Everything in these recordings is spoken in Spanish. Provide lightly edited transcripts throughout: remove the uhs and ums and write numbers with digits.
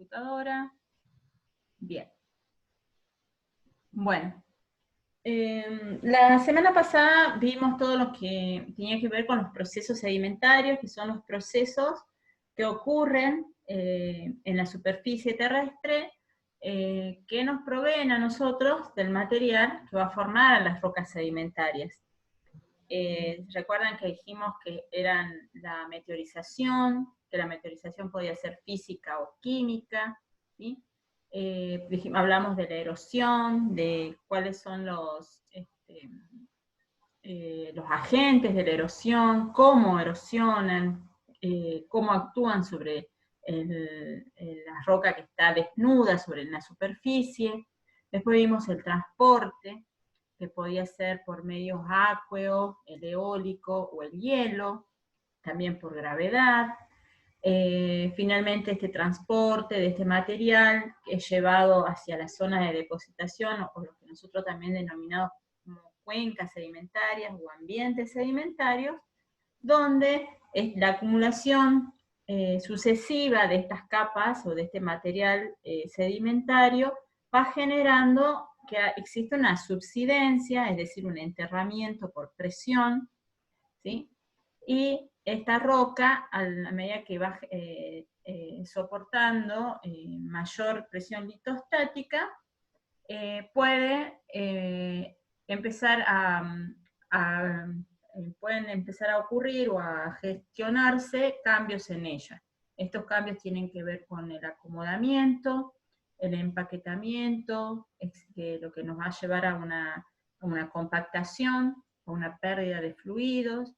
computadora. Bien. Bueno. La semana pasada vimos todo lo que tenía que ver con los procesos sedimentarios, que son los procesos que ocurren en la superficie terrestre, que nos proveen a nosotros del material que va a formar a las rocas sedimentarias. Recuerdan que dijimos que eran la meteorización, que la meteorización podía ser física o química, ¿sí? Hablamos de la erosión, de cuáles son los agentes de la erosión, cómo erosionan, cómo actúan sobre la roca que está desnuda sobre la superficie. Después vimos el transporte, que podía ser por medios aqueos, el eólico o el hielo, también por gravedad. Finalmente este transporte de este material es llevado hacia la zona de depositación, o lo que nosotros también denominamos como cuencas sedimentarias o ambientes sedimentarios, donde la acumulación sucesiva de estas capas o de este material sedimentario va generando que existe una subsidencia, es decir, un enterramiento por presión, ¿sí? Y esta roca, a la medida que va soportando mayor presión litostática, puede empezar pueden empezar a ocurrir o a gestionarse cambios en ella. Estos cambios tienen que ver con el acomodamiento, el empaquetamiento, lo que nos va a llevar a una compactación, a una pérdida de fluidos,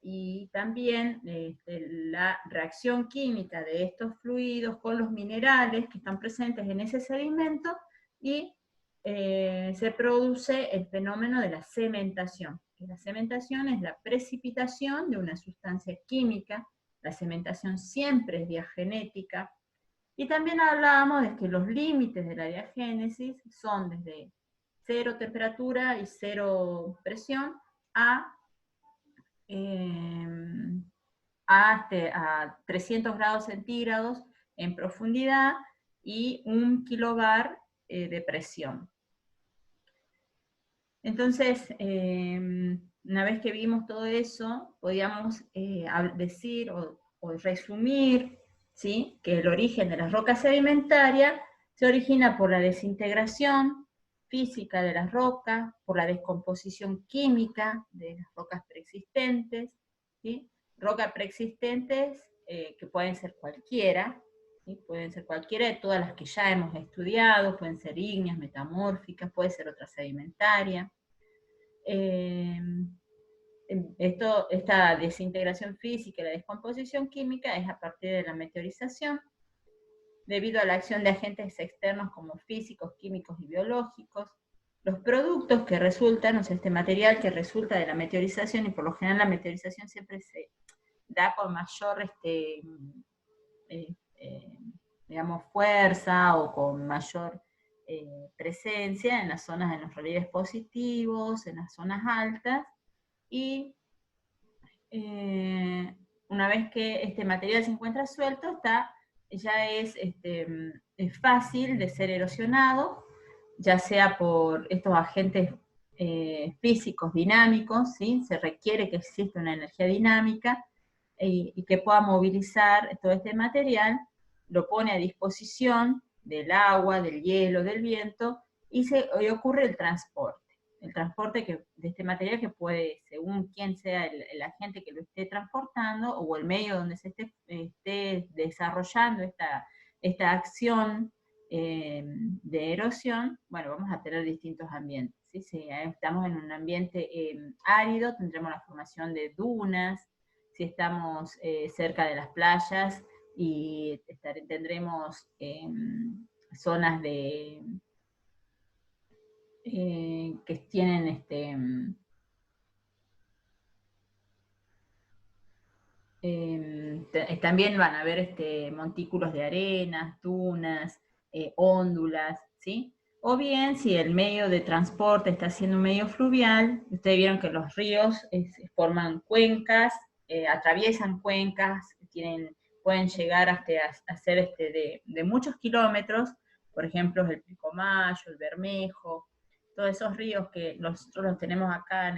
y también la reacción química de estos fluidos con los minerales que están presentes en ese sedimento, y se produce el fenómeno de la cementación. La cementación es la precipitación de una sustancia química. La cementación siempre es diagenética. Y también hablábamos de que los límites de la diagénesis son desde 0 temperatura y 0 presión a 300 grados centígrados en profundidad y 1 kilobar de presión. Entonces, una vez que vimos todo eso, podíamos decir o resumir, ¿sí?, que el origen de las rocas sedimentarias se origina por la desintegración física de las rocas, por la descomposición química de las rocas preexistentes, ¿sí? Rocas preexistentes que pueden ser cualquiera, ¿sí? Pueden ser cualquiera de todas las que ya hemos estudiado, pueden ser ígneas, metamórficas, puede ser otra sedimentaria. Esta desintegración física y la descomposición química es a partir de la meteorización, debido a la acción de agentes externos como físicos, químicos y biológicos. Los productos que resultan, o sea, este material que resulta de la meteorización, y por lo general la meteorización siempre se da con mayor digamos, fuerza o con mayor presencia en las zonas de los relieves positivos, en las zonas altas, y una vez que este material se encuentra suelto, ya es fácil de ser erosionado, ya sea por estos agentes físicos dinámicos, ¿sí? Se requiere que exista una energía dinámica y que pueda movilizar todo este material, lo pone a disposición del agua, del hielo, del viento, y ocurre el transporte. El transporte de este material, que puede, según quién sea el agente que lo esté transportando, o el medio donde se esté desarrollando esta acción de erosión, bueno, vamos a tener distintos ambientes. ¿Sí? Si estamos en un ambiente árido, tendremos la formación de dunas. Si estamos cerca de las playas, y tendremos zonas que tienen también van a haber montículos de arenas, dunas, hóndulas, ¿sí? O bien, si el medio de transporte está siendo un medio fluvial, ustedes vieron que los ríos forman cuencas, atraviesan cuencas, tienen pueden llegar hasta a ser de muchos kilómetros, por ejemplo, el Pilcomayo, el Bermejo, todos esos ríos que nosotros los tenemos acá,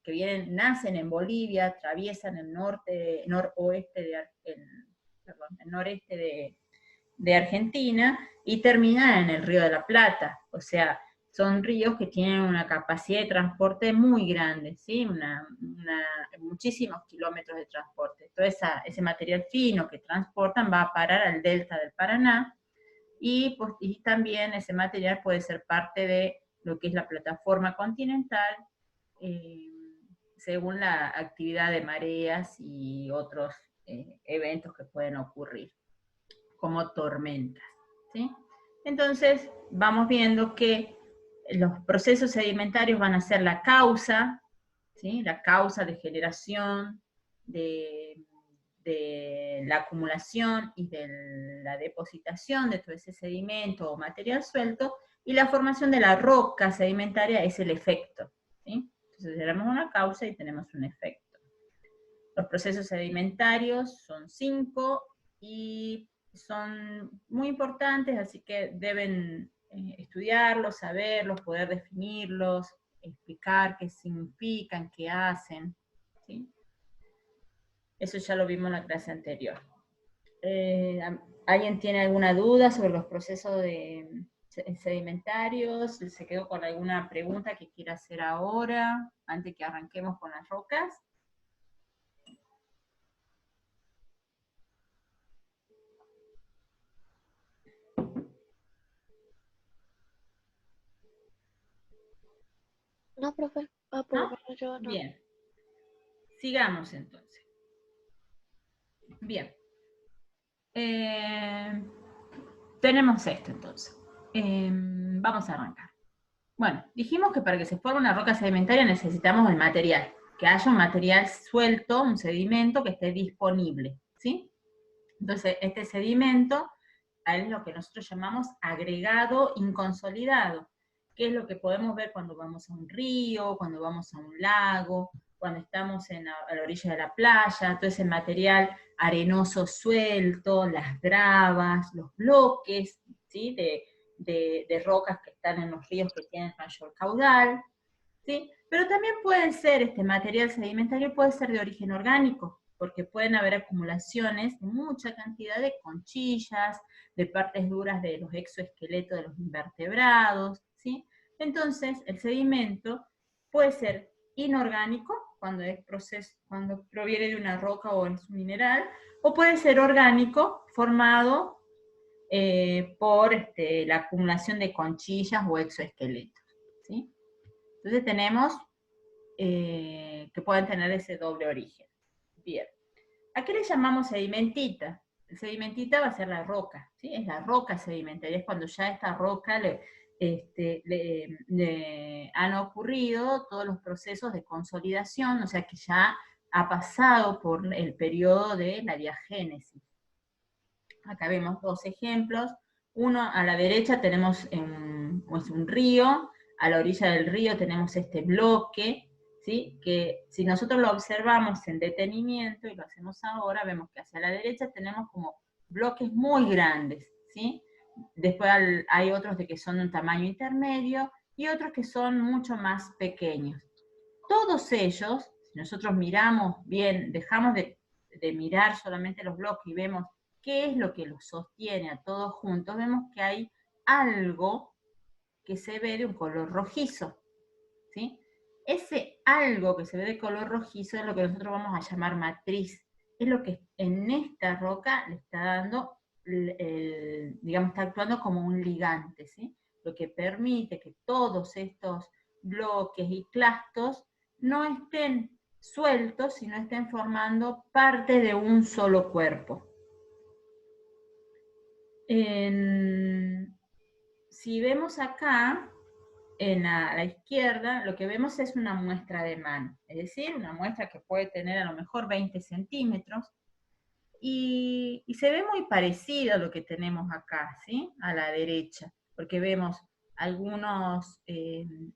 que nacen en Bolivia, atraviesan el noroeste el noreste de Argentina y terminan en el Río de la Plata. O sea, son ríos que tienen una capacidad de transporte muy grande, ¿sí? Muchísimos kilómetros de transporte. Todo ese material fino que transportan va a parar al delta del Paraná, y también ese material puede ser parte de lo que es la plataforma continental, eh, según la actividad de mareas y otros eventos que pueden ocurrir, como tormentas, ¿sí? Entonces, vamos viendo que los procesos sedimentarios van a ser la causa, ¿sí? La causa de generación de la acumulación y de la depositación de todo ese sedimento o material suelto, y la formación de la roca sedimentaria es el efecto, ¿sí? Entonces tenemos una causa y tenemos un efecto. Los procesos sedimentarios son 5 y son muy importantes, así que deben estudiarlos, saberlos, poder definirlos, explicar qué significan, qué hacen, ¿sí? Eso ya lo vimos en la clase anterior. ¿Alguien tiene alguna duda sobre los procesos sedimentarios? ¿Se quedó con alguna pregunta que quiera hacer ahora, antes que arranquemos con las rocas? No, profe, por lo ¿No? menos yo no. Bien. Sigamos entonces. Bien. Tenemos esto entonces. Vamos a arrancar. Bueno, dijimos que para que se forme una roca sedimentaria necesitamos el material, que haya un material suelto, un sedimento que esté disponible, ¿sí? Entonces, este sedimento es lo que nosotros llamamos agregado inconsolidado, que es lo que podemos ver cuando vamos a un río, cuando vamos a un lago, cuando estamos a la orilla de la playa, todo ese material arenoso suelto, las gravas, los bloques, ¿sí? de rocas que están en los ríos que tienen mayor caudal, ¿sí? Pero también puede ser, este material sedimentario puede ser de origen orgánico, porque pueden haber acumulaciones de mucha cantidad de conchillas, de partes duras de los exoesqueletos de los invertebrados, ¿sí? Entonces, el sedimento puede ser inorgánico, cuando proviene de una roca o es un mineral, o puede ser orgánico, formado por la acumulación de conchillas o exoesqueletos, ¿sí? Entonces tenemos que pueden tener ese doble origen. Bien. ¿A qué le llamamos sedimentita? El sedimentita va a ser la roca, ¿sí? Es la roca sedimentaria, es cuando ya esta roca le han ocurrido todos los procesos de consolidación, o sea que ya ha pasado por el periodo de la diagénesis. Acá vemos dos ejemplos. Uno, a la derecha tenemos un río, a la orilla del río tenemos este bloque, ¿sí? Que si nosotros lo observamos en detenimiento, y lo hacemos ahora, vemos que hacia la derecha tenemos como bloques muy grandes, ¿sí? Después hay otros de que son de un tamaño intermedio y otros que son mucho más pequeños. Todos ellos, si nosotros miramos bien, dejamos de mirar solamente los bloques y vemos qué es lo que los sostiene a todos juntos, vemos que hay algo que se ve de un color rojizo, ¿sí? Ese algo que se ve de color rojizo es lo que nosotros vamos a llamar matriz, es lo que en esta roca le está dando, digamos, está actuando como un ligante, ¿sí? Lo que permite que todos estos bloques y clastos no estén sueltos, sino estén formando parte de un solo cuerpo. Si vemos acá, en la izquierda, lo que vemos es una muestra de mano, es decir, una muestra que puede tener a lo mejor 20 centímetros, y se ve muy parecido a lo que tenemos acá, ¿sí? A la derecha, porque vemos algunos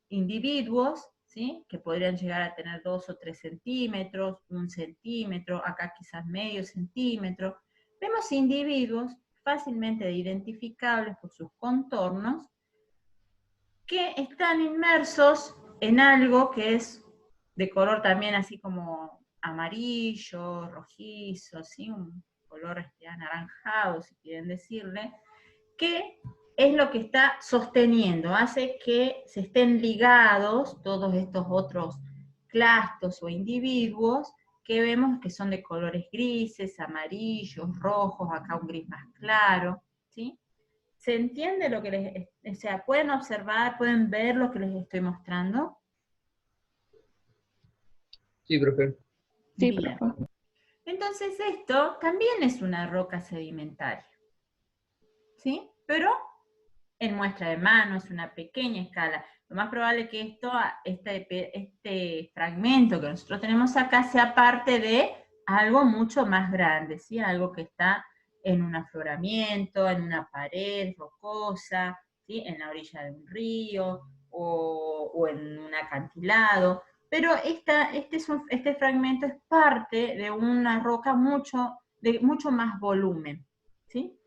individuos, ¿sí? Que podrían llegar a tener 2 o 3 centímetros, 1 centímetro, acá quizás medio centímetro, vemos individuos fácilmente identificables por sus contornos que están inmersos en algo que es de color también así como amarillo, rojizo, ¿sí? Un color anaranjado, si quieren decirle, que es lo que está sosteniendo, hace que se estén ligados todos estos otros clastos o individuos que vemos que son de colores grises, amarillos, rojos, acá un gris más claro, ¿sí? ¿Se entiende lo que les, o sea, pueden observar, pueden ver lo que les estoy mostrando? Sí, profe. Sí, Bien. profe. Entonces esto también es una roca sedimentaria, ¿sí? Pero en muestra de mano, es una pequeña escala. Lo más probable es que este fragmento que nosotros tenemos acá sea parte de algo mucho más grande, ¿sí? Algo que está en un afloramiento, en una pared rocosa, ¿sí? En la orilla de un río o en un acantilado. Pero este fragmento es parte de una roca de mucho más volumen, ¿sí?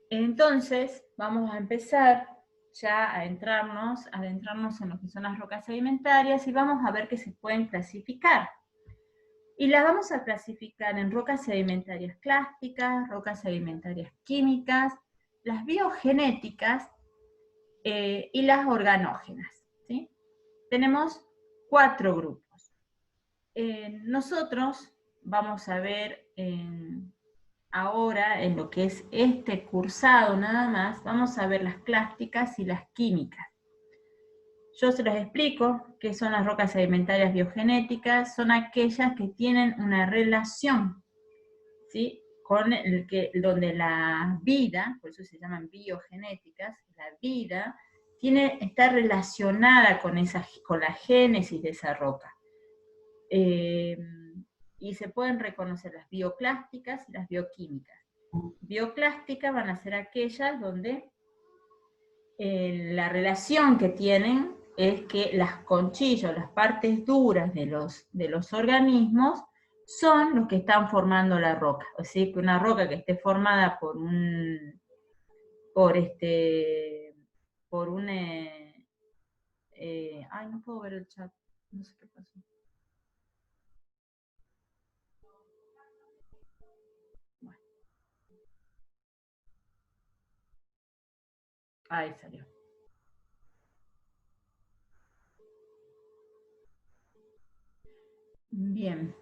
Entonces, vamos a empezar ya a adentrarnos en lo que son las rocas sedimentarias y vamos a ver que se pueden clasificar. Y las vamos a clasificar en rocas sedimentarias clásticas, rocas sedimentarias químicas, las biogenéticas y las organógenas, ¿sí? Tenemos 4 grupos. Nosotros vamos a ver ahora, en lo que es este cursado nada más, vamos a ver las clásticas y las químicas. Yo se los explico qué son las rocas sedimentarias biogenéticas, son aquellas que tienen una relación, ¿sí? Donde la vida, por eso se llaman biogenéticas, la vida está relacionada con la génesis de esa roca. Y se pueden reconocer las bioclásticas y las bioquímicas. Bioclásticas van a ser aquellas donde la relación que tienen es que las conchillas, las partes duras de los organismos, son los que están formando la roca. O sea, que una roca que esté formada por un ay, no puedo ver el chat, no sé qué pasó. Bueno. Ahí salió. Bien.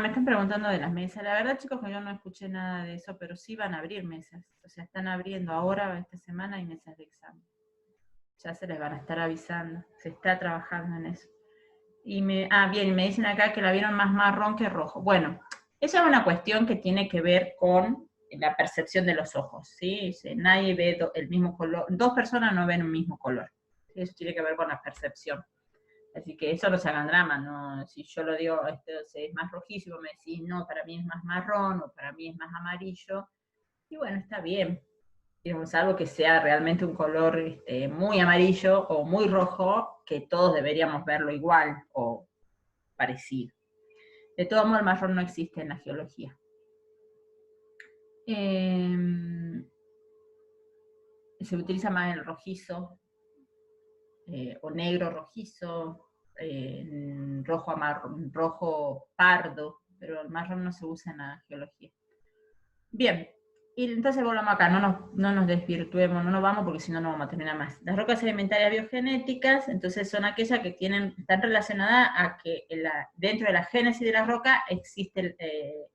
Me están preguntando de las mesas. La verdad, chicos, que yo no escuché nada de eso, pero sí van a abrir mesas. O sea, están abriendo ahora, esta semana, hay mesas de examen. Ya se les van a estar avisando. Se está trabajando en eso. Bien, me dicen acá que la vieron más marrón que rojo. Bueno, esa es una cuestión que tiene que ver con la percepción de los ojos, ¿sí? Nadie ve el mismo color. 2 personas no ven un mismo color. ¿Sí? Eso tiene que ver con la percepción. Así que eso no se hagan drama, ¿no? Si yo lo digo, es más rojizo, y vos me decís, no, para mí es más marrón, o para mí es más amarillo, y bueno, está bien. Digamos, algo que sea realmente un color muy amarillo o muy rojo, que todos deberíamos verlo igual o parecido. De todo modo, el marrón no existe en la geología. Se utiliza más el rojizo, o negro rojizo, rojo pardo, pero el marrón no se usa en la geología. Bien, y entonces volvamos acá, no nos desvirtuemos, no nos vamos porque si no, no vamos a terminar más. Las rocas sedimentarias biogenéticas, entonces son aquellas que están relacionadas a que dentro de la génesis de la roca existe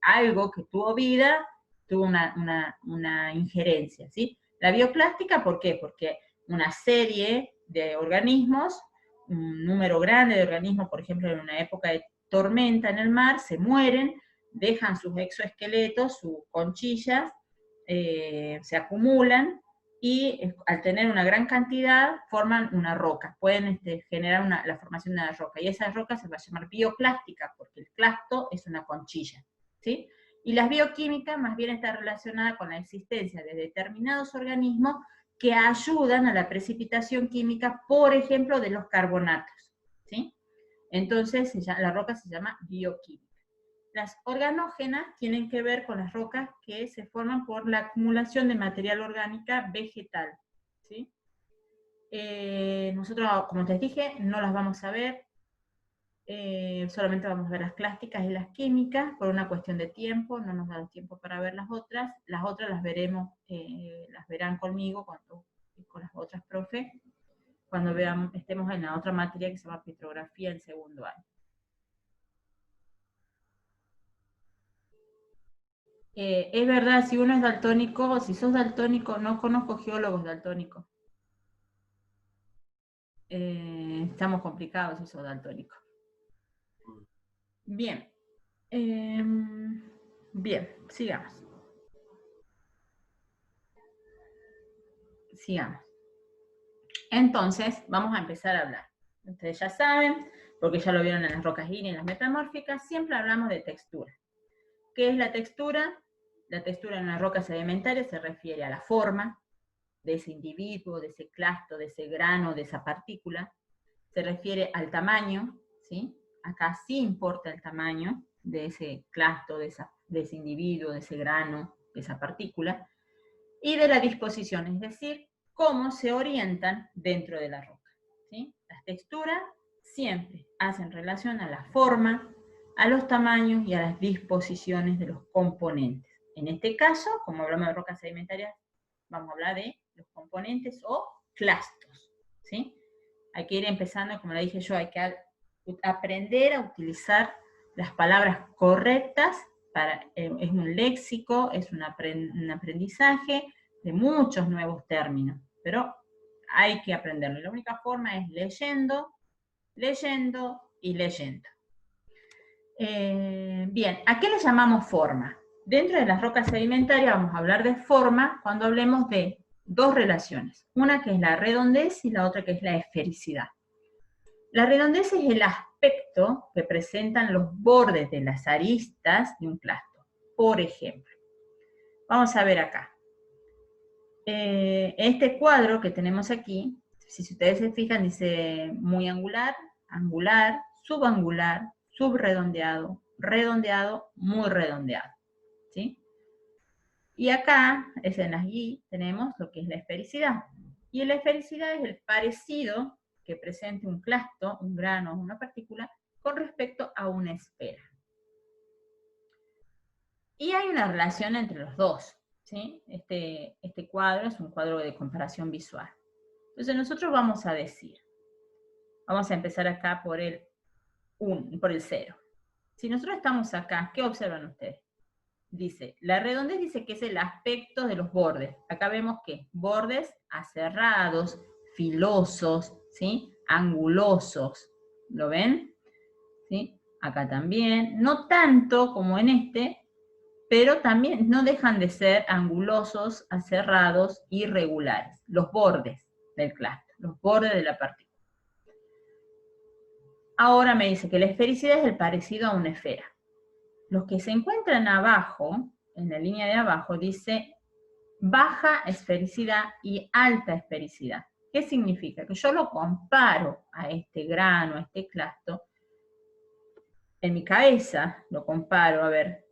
algo que tuvo vida, tuvo una injerencia, ¿sí? La bioclástica, ¿por qué? Porque una serie de organismos, un número grande de organismos, por ejemplo, en una época de tormenta en el mar, se mueren, dejan sus exoesqueletos, sus conchillas, se acumulan y al tener una gran cantidad forman una roca, pueden generar la formación de una roca, y esa roca se va a llamar bioclástica, porque el clasto es una conchilla, ¿sí? Y las bioquímicas más bien está relacionada con la existencia de determinados organismos que ayudan a la precipitación química, por ejemplo, de los carbonatos, ¿sí? Entonces, la roca se llama bioquímica. Las organógenas tienen que ver con las rocas que se forman por la acumulación de material orgánica vegetal, ¿sí? Nosotros, como les dije, no las vamos a ver, solamente vamos a ver las clásticas y las químicas, por una cuestión de tiempo, no nos da el tiempo para ver las otras las veremos, las verán conmigo, con las otras profes, cuando estemos en la otra materia que se llama petrografía en segundo año. Es verdad, si uno es daltónico, si sos daltónico, no conozco geólogos daltónicos. Estamos complicados si sos daltónico. Bien. Bien, sigamos. Sigamos. Entonces, vamos a empezar a hablar. Ustedes ya saben, porque ya lo vieron en las rocas ígneas y en las metamórficas, siempre hablamos de textura. ¿Qué es la textura? La textura en una roca sedimentaria se refiere a la forma de ese individuo, de ese clasto, de ese grano, de esa partícula. Se refiere al tamaño, ¿sí? Acá sí importa el tamaño de ese clasto, de ese individuo, de ese grano, de esa partícula, y de la disposición, es decir, cómo se orientan dentro de la roca, ¿sí? Las texturas siempre hacen relación a la forma, a los tamaños y a las disposiciones de los componentes. En este caso, como hablamos de rocas sedimentarias, vamos a hablar de los componentes o clastos, ¿sí? Hay que ir empezando, como le dije yo, hay que aprender a utilizar las palabras correctas, es un léxico, es un aprendizaje de muchos nuevos términos, pero hay que aprenderlo. Y la única forma es leyendo, leyendo y leyendo. Bien, ¿a qué le llamamos forma? Dentro de las rocas sedimentarias vamos a hablar de forma cuando hablemos de dos relaciones. Una que es la redondez y la otra que es la esfericidad. La redondez es el aspecto que presentan los bordes de las aristas de un clasto. Por ejemplo, vamos a ver acá. Este cuadro que tenemos aquí, si ustedes se fijan, dice muy angular, angular, subangular, subredondeado, redondeado, muy redondeado, ¿sí? Y acá, en las Y, tenemos lo que es la esfericidad. Y la esfericidad es el parecido que presente un clasto, un grano, una partícula, con respecto a una esfera. Y hay una relación entre los dos, ¿sí? Este cuadro es un cuadro de comparación visual. Entonces nosotros vamos a decir, vamos a empezar acá por el 0. Si nosotros estamos acá, ¿qué observan ustedes? Dice, la redondez dice que es el aspecto de los bordes. Acá vemos que bordes aserrados, filosos, ¿sí? Angulosos. ¿Lo ven? ¿Sí? Acá también. No tanto como en este, pero también no dejan de ser angulosos, aserrados, irregulares. Los bordes del clasto, los bordes de la partícula. Ahora me dice que la esfericidad es el parecido a una esfera. Los que se encuentran abajo, en la línea de abajo, dice baja esfericidad y alta esfericidad. ¿Qué significa? Que yo lo comparo a este grano, a este clasto, en mi cabeza lo comparo, a ver,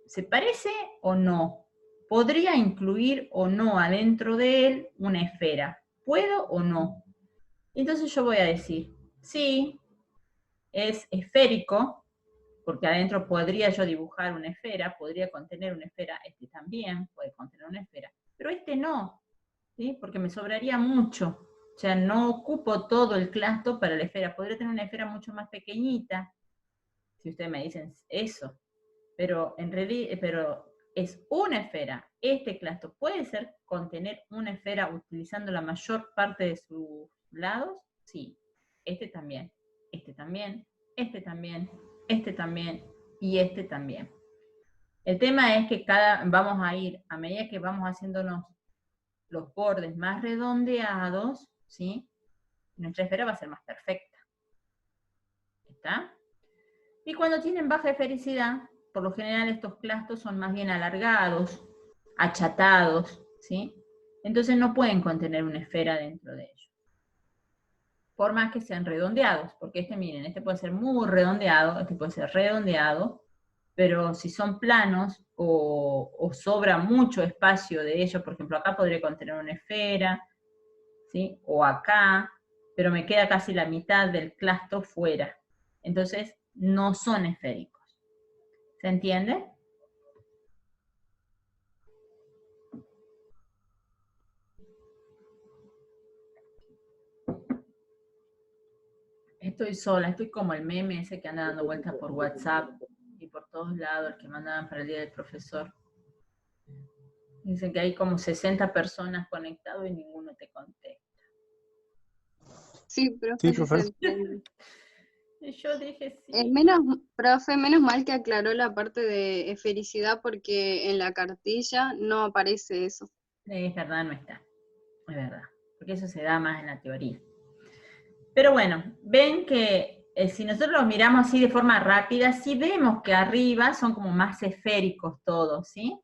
¿se parece o no? ¿Podría incluir o no adentro de él una esfera? ¿Puedo o no? Entonces yo voy a decir, sí, es esférico, porque adentro podría yo dibujar una esfera, podría contener una esfera, este también puede contener una esfera, pero este no, ¿sí? Porque me sobraría mucho, o sea, no ocupo todo el clasto para la esfera, podría tener una esfera mucho más pequeñita, si ustedes me dicen eso, pero en realidad, es una esfera. Este clasto puede contener una esfera utilizando la mayor parte de sus lados, sí, este también, este también, este también, este también y este también. El tema es que vamos a ir, a medida que vamos haciéndonos los bordes más redondeados, ¿sí? Nuestra esfera va a ser más perfecta. ¿Está? Y cuando tienen baja esfericidad, por lo general estos clastos son más bien alargados, achatados, ¿sí? Entonces no pueden contener una esfera dentro de ellos. Por más que sean redondeados, porque miren, este puede ser muy redondeado, este puede ser redondeado, pero si son planos o sobra mucho espacio de ellos, por ejemplo, acá podría contener una esfera, ¿sí? O acá, pero me queda casi la mitad del clasto fuera. Entonces, no son esféricos. ¿Se entiende? Estoy sola, estoy como el meme ese que anda dando vueltas por WhatsApp y por todos lados, el que mandaban para el día del profesor. Dicen que hay como 60 personas conectadas y ninguno te contesta. Sí, profe, sí se entiende. Y yo dije sí. Profe, menos mal que aclaró la parte de felicidad porque en la cartilla no aparece eso. Es verdad, no está. Es verdad. Porque eso se da más en la teoría. Pero bueno, ven que si nosotros los miramos así de forma rápida, sí vemos que arriba son como más esféricos todos, ¿sí?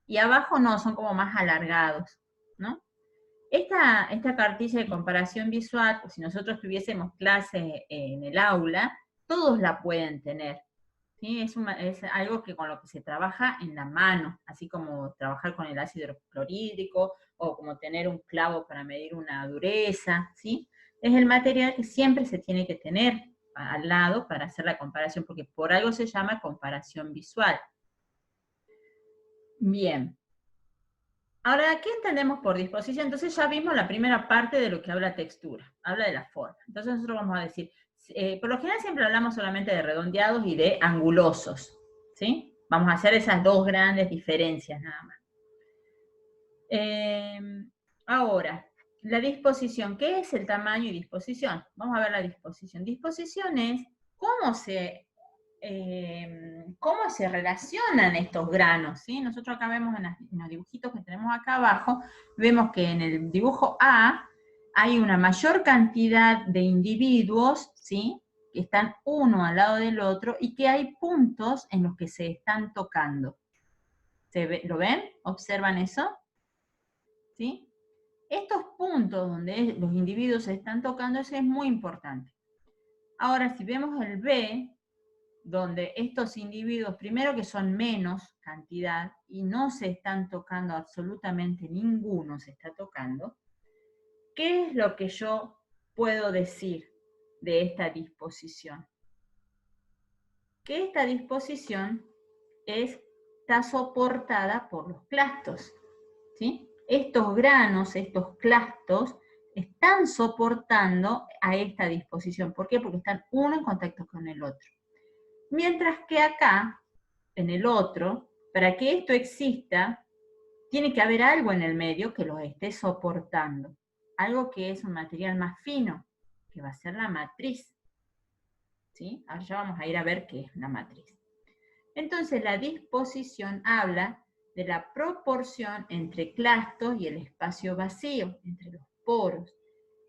Y abajo no, son como más alargados, ¿no? Esta cartilla de comparación visual, pues si nosotros tuviésemos clases en el aula, todos la pueden tener. ¿Sí? Es algo que con lo que se trabaja en la mano, así como trabajar con el ácido clorhídrico o como tener un clavo para medir una dureza, ¿sí? Es el material que siempre se tiene que tener al lado para hacer la comparación, porque por algo se llama comparación visual. Bien. Ahora, ¿qué entendemos por disposición? Entonces ya vimos la primera parte de lo que habla textura, habla de la forma. Entonces nosotros vamos a decir, por lo general siempre hablamos solamente de redondeados y de angulosos, ¿sí? Vamos a hacer esas dos grandes diferencias nada más. Ahora, la disposición. ¿Qué es el tamaño y disposición? Vamos a ver la disposición. Disposición es cómo se relacionan estos granos, ¿sí? Nosotros acá vemos en los dibujitos que tenemos acá abajo, vemos que en el dibujo A hay una mayor cantidad de individuos, ¿sí? Que están uno al lado del otro y que hay puntos en los que se están tocando. ¿Lo ven? ¿Observan eso? ¿Sí? Estos puntos donde los individuos se están tocando, eso es muy importante. Ahora, si vemos el B, donde estos individuos, primero que son menos cantidad y no se están tocando absolutamente ninguno, se está tocando, ¿qué es lo que yo puedo decir de esta disposición? Que esta disposición está soportada por los clastos, ¿sí? Estos granos, estos clastos, están soportando a esta disposición. ¿Por qué? Porque están uno en contacto con el otro. Mientras que acá, en el otro, para que esto exista, tiene que haber algo en el medio que los esté soportando. Algo que es un material más fino, que va a ser la matriz. ¿Sí? Ahora ya vamos a ir a ver qué es la matriz. Entonces la disposición habla de la proporción entre clastos y el espacio vacío, entre los poros.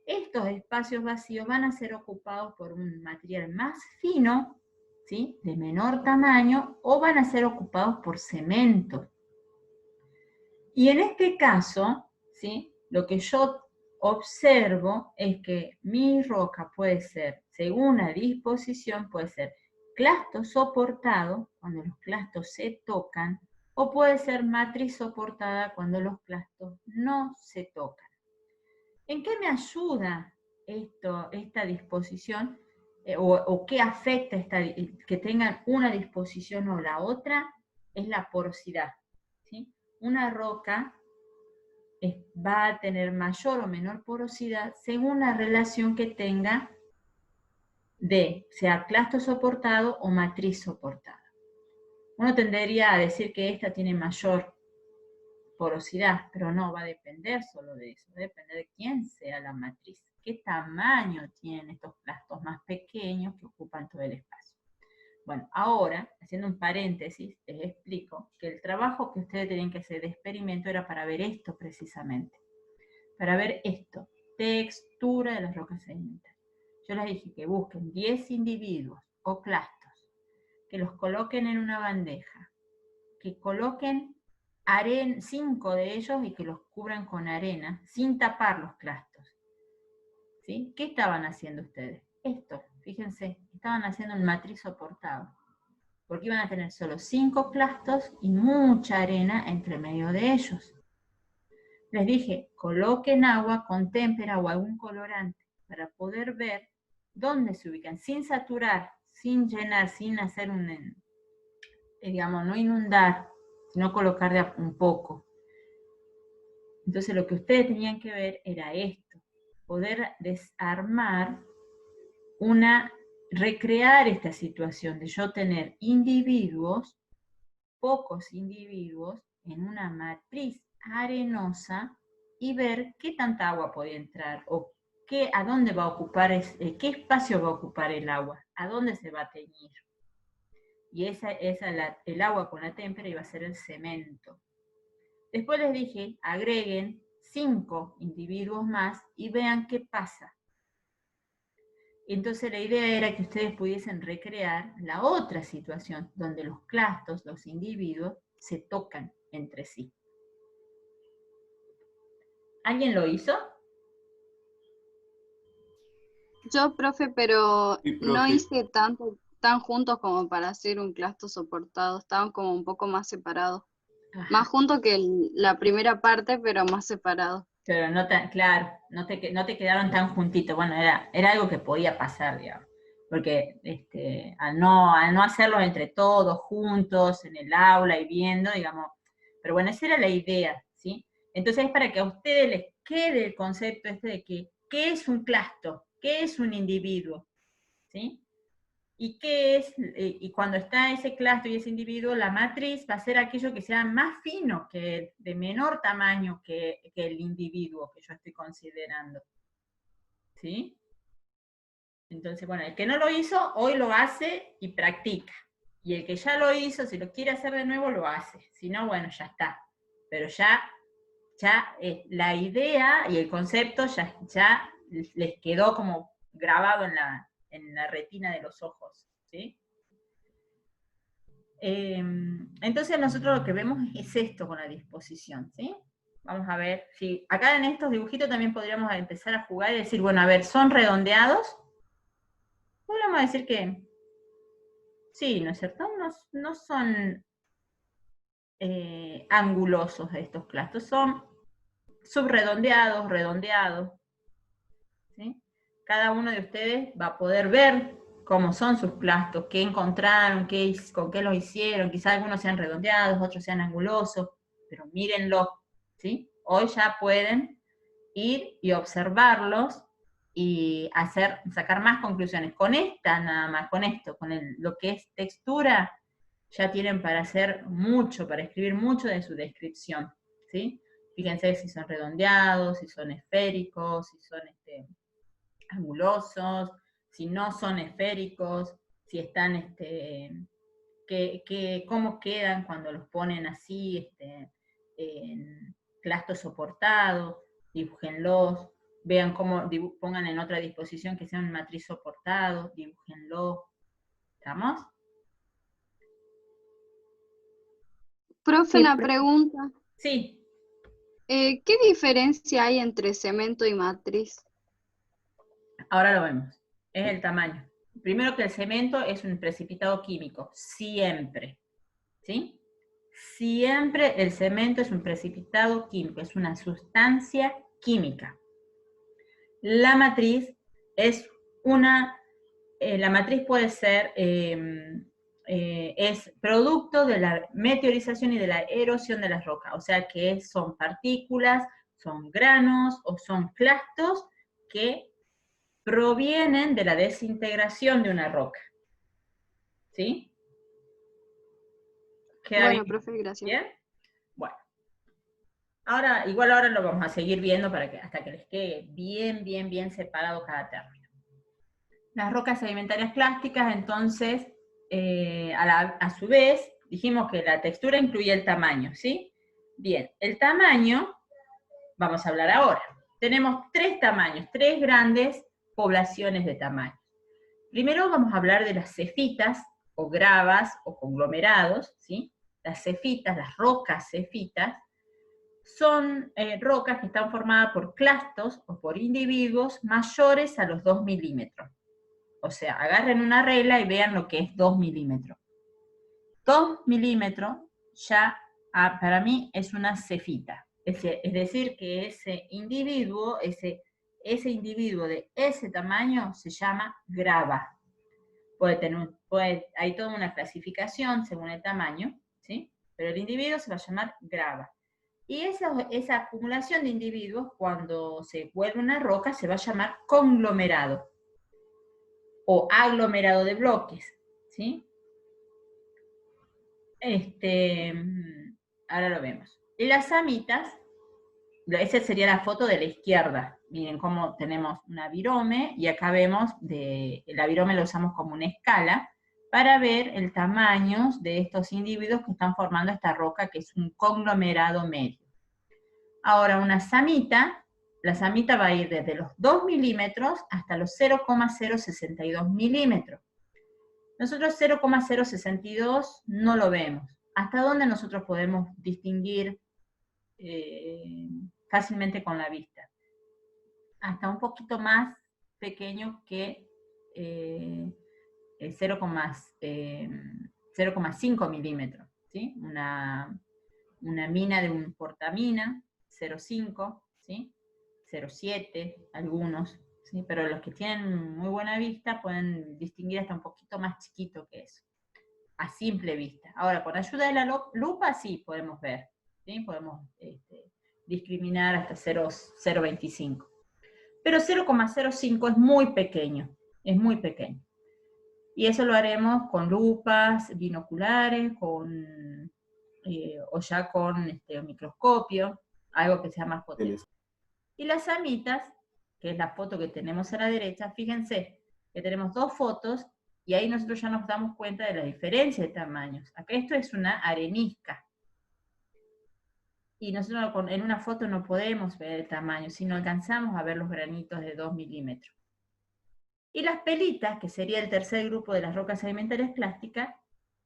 Estos espacios vacíos van a ser ocupados por un material más fino, ¿sí? De menor tamaño, o van a ser ocupados por cemento. Y en este caso, ¿sí? Lo que yo observo es que mi roca puede ser, según la disposición, puede ser clasto soportado, cuando los clastos se tocan, o puede ser matriz soportada cuando los clastos no se tocan. ¿En qué me ayuda esta disposición? O qué afecta que tengan una disposición o la otra? Es la porosidad, ¿sí? Una roca va a tener mayor o menor porosidad según la relación que tenga sea clasto soportado o matriz soportada. Uno tendería a decir que esta tiene mayor porosidad, pero no va a depender solo de eso, va a depender de quién sea la matriz, qué tamaño tienen estos clastos más pequeños que ocupan todo el espacio. Bueno, ahora, haciendo un paréntesis, les explico que el trabajo que ustedes tenían que hacer de experimento era para ver esto precisamente, para ver esto, textura de las rocas sedimentarias. Yo les dije que busquen 10 individuos o clastos que los coloquen en una bandeja, que coloquen 5 de ellos y que los cubran con arena, sin tapar los clastos. ¿Sí? ¿Qué estaban haciendo ustedes? Esto, fíjense, estaban haciendo un matriz soportado, porque iban a tener solo 5 clastos y mucha arena entre medio de ellos. Les dije, coloquen agua con témpera o algún colorante para poder ver dónde se ubican, sin saturar, sin llenar, sin hacer digamos, no inundar, sino colocar de un poco. Entonces lo que ustedes tenían que ver era esto, poder desarmar recrear esta situación de yo tener individuos, pocos individuos, en una matriz arenosa y ver qué tanta agua podía entrar o a dónde va a ocupar, qué espacio va a ocupar el agua, a dónde se va a teñir. Y el agua con la témpera iba a ser el cemento. Después les dije, agreguen 5 individuos más y vean qué pasa. Entonces la idea era que ustedes pudiesen recrear la otra situación, donde los clastos, los individuos, se tocan entre sí. ¿Alguien lo hizo? Yo, profe, pero Sí, no profe. hice tan juntos como para hacer un clasto soportado, estaban como un poco más separados. Ajá. Más juntos que la primera parte, pero más separados. Pero no tan, claro, no te quedaron tan juntitos. Bueno, era algo que podía pasar, digamos. Porque al no hacerlo entre todos, juntos, en el aula y viendo, digamos. Pero bueno, esa era la idea, ¿sí? Entonces es para que a ustedes les quede el concepto de qué es un clasto, qué es un individuo, ¿sí? ¿Y qué es? Y cuando está ese clasto y ese individuo, la matriz va a ser aquello que sea más fino, de menor tamaño que el individuo que yo estoy considerando. ¿Sí? Entonces, bueno, el que no lo hizo, hoy lo hace y practica. Y el que ya lo hizo, si lo quiere hacer de nuevo, lo hace. Si no, bueno, ya está. Pero ya la idea y el concepto ya les quedó como grabado en la retina de los ojos. ¿Sí? Entonces nosotros lo que vemos es esto con la disposición, ¿sí? Vamos a ver, si acá en estos dibujitos también podríamos empezar a jugar y decir, bueno, a ver, ¿son redondeados? Podríamos decir que sí, ¿no es cierto? No son angulosos estos clastos, son subredondeados, redondeados, ¿sí? Cada uno de ustedes va a poder ver cómo son sus clastos, qué encontraron, con qué los hicieron, quizás algunos sean redondeados, otros sean angulosos, pero mírenlo, ¿sí? Hoy ya pueden ir y observarlos y sacar más conclusiones. Con esta nada más, con esto, lo que es textura, ya tienen para hacer mucho, para escribir mucho de su descripción, ¿sí? Fíjense si son redondeados, si son esféricos, si son angulosos, si no son esféricos, si están, cómo quedan cuando los ponen así, en clastos soportados, dibújenlos, vean cómo, pongan en otra disposición que sea un matriz soportado, dibújenlo. ¿Estamos? Profe, Sí, una pregunta. Sí. ¿Qué diferencia hay entre cemento y matriz? Ahora lo vemos. Es el tamaño. Primero que el cemento es un precipitado químico, siempre. ¿Sí? Siempre el cemento es un precipitado químico, es una sustancia química. La matriz es la matriz puede ser, es producto de la meteorización y de la erosión de las rocas, o sea que son partículas, son granos o son clastos que provienen de la desintegración de una roca. ¿Sí? ¿Queda Bueno, bien? profe, gracias. ¿Bien? Bueno. Igual ahora lo vamos a seguir viendo hasta que les quede bien separado cada término. Las rocas sedimentarias clásticas, entonces, a su vez, dijimos que la textura incluye el tamaño, ¿sí? Bien, el tamaño, vamos a hablar ahora. Tenemos 3 tamaños, 3 grandes poblaciones de tamaño. Primero vamos a hablar de las cefitas, o gravas o conglomerados, ¿sí? Las cefitas, las rocas cefitas, son rocas que están formadas por clastos o por individuos mayores a los 2 milímetros. O sea, agarren una regla y vean lo que es 2 milímetros. 2 milímetros ya para mí es una cefita. Es decir, que ese individuo de ese tamaño se llama grava. Hay toda una clasificación según el tamaño, ¿sí? Pero el individuo se va a llamar grava. Y esa acumulación de individuos, cuando se vuelve una roca, se va a llamar conglomerado o aglomerado de bloques, ¿sí? Ahora lo vemos. Y las samitas, esa sería la foto de la izquierda. Miren cómo tenemos una virome, y acá vemos, la virome lo usamos como una escala, para ver el tamaño de estos individuos que están formando esta roca, que es un conglomerado medio. Ahora, una samita, la samita va a ir desde los 2 milímetros hasta los 0,062 milímetros. Nosotros 0,062 no lo vemos. ¿Hasta dónde nosotros podemos distinguir fácilmente con la vista? Hasta un poquito más pequeño que 0,5 milímetros, ¿sí? Una mina de un portamina, 0,5, ¿sí? 0,7, algunos, ¿sí? Pero los que tienen muy buena vista pueden distinguir hasta un poquito más chiquito que eso, a simple vista. Ahora, con ayuda de la lupa sí podemos ver, ¿sí? Podemos discriminar hasta 0,25. Pero 0,05 es muy pequeño, es muy pequeño. Y eso lo haremos con lupas binoculares, o ya con un microscopio, algo que sea más potente. Y las samitas, que es la foto que tenemos a la derecha, fíjense que tenemos dos fotos, y ahí nosotros ya nos damos cuenta de la diferencia de tamaños. Acá esto es una arenisca, y nosotros en una foto no podemos ver el tamaño, sino alcanzamos a ver los granitos de 2 milímetros. Y las pelitas, que sería el tercer grupo de las rocas sedimentarias clásticas,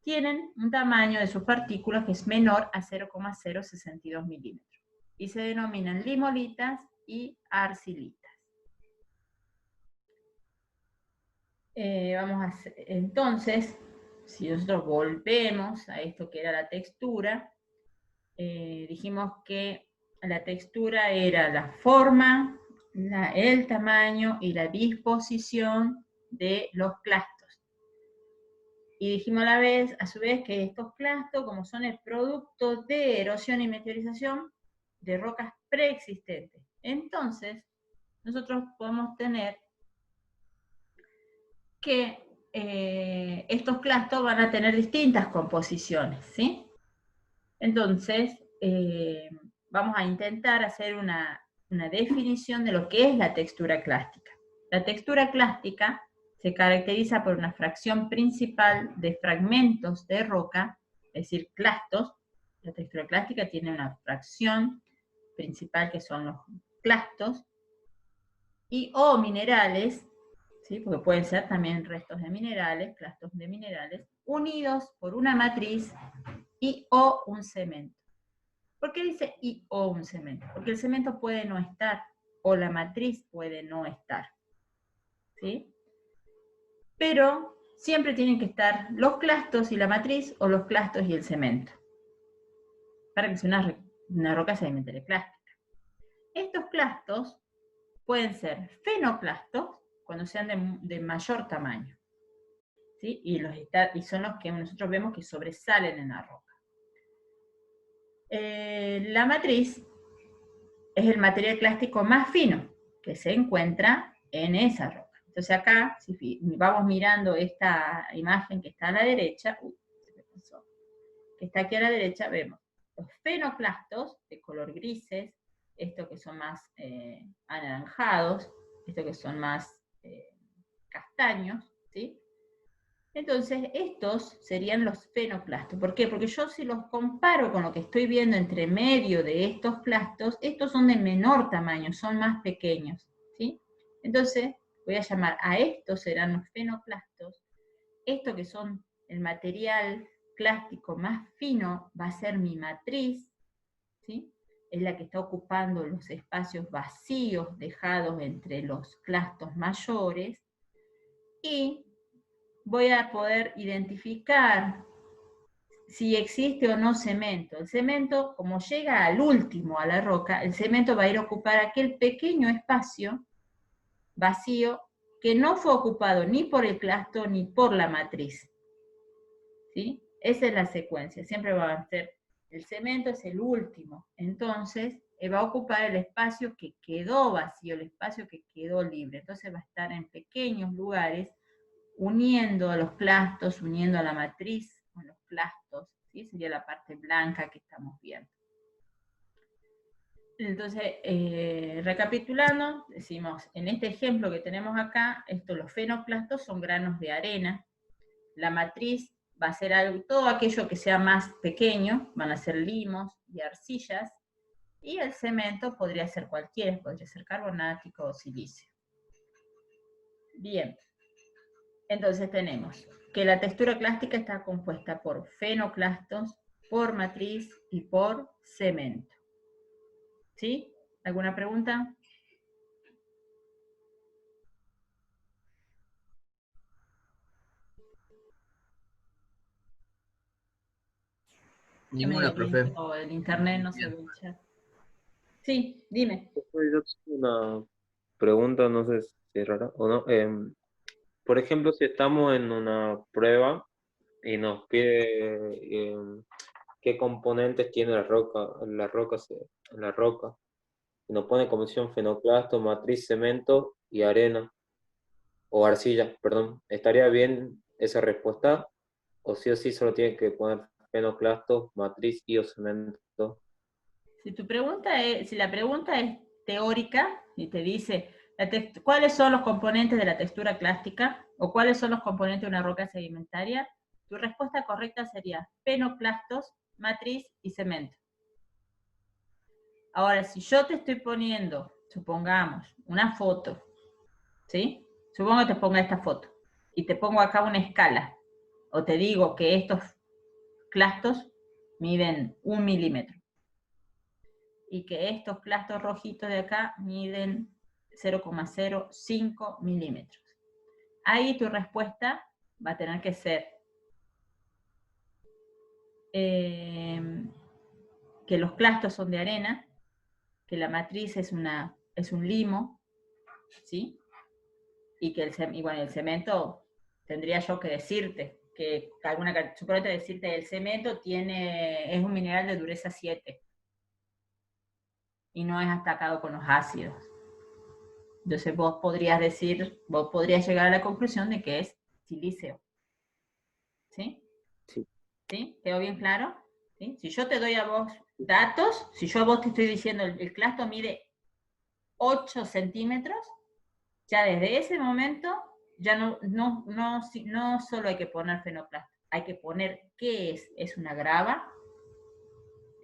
tienen un tamaño de sus partículas que es menor a 0,062 milímetros. Y se denominan limolitas y arcilitas. Entonces, si nosotros volvemos a esto que era la textura, dijimos que la textura era la forma, el tamaño y la disposición de los clastos. Y dijimos a su vez que estos clastos, como son el producto de erosión y meteorización de rocas preexistentes, entonces nosotros podemos tener que estos clastos van a tener distintas composiciones, ¿sí? Entonces, vamos a intentar hacer una definición de lo que es la textura clástica. La textura clástica se caracteriza por una fracción principal de fragmentos de roca, es decir, clastos. La textura clástica tiene una fracción principal que son los clastos, y o minerales, ¿sí? Porque pueden ser también restos de minerales, clastos de minerales, unidos por una matriz y o un cemento. ¿Por qué dice y o un cemento? Porque el cemento puede no estar, o la matriz puede no estar, ¿sí? Pero siempre tienen que estar los clastos y la matriz, o los clastos y el cemento, para que sea una roca sedimentaria clástica. Estos clastos pueden ser fenoclastos, cuando sean de mayor tamaño, ¿sí? Y son los que nosotros vemos que sobresalen en la roca. La matriz es el material clástico más fino que se encuentra en esa roca. Entonces acá, si vamos mirando esta imagen que está a la derecha, que está aquí a la derecha, vemos los fenoclastos de color grises, estos que son más anaranjados, estos que son más castaños, ¿sí? Entonces, estos serían los fenoclastos. ¿Por qué? Porque yo si los comparo con lo que estoy viendo entre medio de estos clastos, estos son de menor tamaño, son más pequeños, ¿sí? Entonces, voy a llamar a estos serán los fenoclastos, estos que son el material clástico más fino va a ser mi matriz, ¿sí? Es la que está ocupando los espacios vacíos dejados entre los clastos mayores, y voy a poder identificar si existe o no cemento. El cemento, como llega al último, a la roca, el cemento va a ir a ocupar aquel pequeño espacio vacío que no fue ocupado ni por el clasto ni por la matriz. ¿Sí? Esa es la secuencia, siempre va a ser, el cemento es el último, entonces va a ocupar el espacio que quedó vacío, el espacio que quedó libre, entonces va a estar en pequeños lugares, uniendo a los clastos, uniendo a la matriz con los clastos, ¿sí? Sería la parte blanca que estamos viendo. Entonces, recapitulando, decimos, en este ejemplo que tenemos acá, los fenoclastos son granos de arena, la matriz va a ser algo, todo aquello que sea más pequeño, van a ser limos y arcillas, y el cemento podría ser cualquiera, podría ser carbonático o silicio. Bien, entonces tenemos que la textura clástica está compuesta por fenoclastos, por matriz y por cemento. ¿Sí? ¿Alguna pregunta? Está medio Ninguna, profe. lento el internet, no se ve el chat. Sí, dime. Pues yo tengo una pregunta, no sé si es rara o no. Por ejemplo, si estamos en una prueba y nos pide qué componentes tiene la roca, y nos pone como opción fenoclasto, matriz, cemento y arena, o arcilla, perdón, ¿estaría bien esa respuesta? ¿O sí solo tiene que poner fenoclasto, matriz y o cemento? Si la pregunta es teórica y te dice cuáles son los componentes de la textura clástica o cuáles son los componentes de una roca sedimentaria, tu respuesta correcta sería fenoclastos, matriz y cemento. Ahora, si yo te estoy poniendo, supongamos, una foto, ¿sí? Supongo que te ponga esta foto y te pongo acá una escala, o te digo que estos clastos miden 1 milímetro y que estos clastos rojitos de acá miden 0,05 milímetros. Ahí tu respuesta va a tener que ser que los clastos son de arena, que la matriz es un limo, ¿sí? Y que el cemento, tendría yo que decirte, suponete decirte, el cemento es un mineral de dureza 7 y no es atacado con los ácidos. Entonces vos podrías llegar a la conclusión de que es silicio. ¿Sí? Sí. ¿Sí? ¿Quedó bien claro? ¿Sí? Si yo te doy a vos datos, si yo a vos te estoy diciendo el clasto mide 8 centímetros, ya desde ese momento ya no solo hay que poner fenoclasto, hay que poner qué es. ¿Es una grava?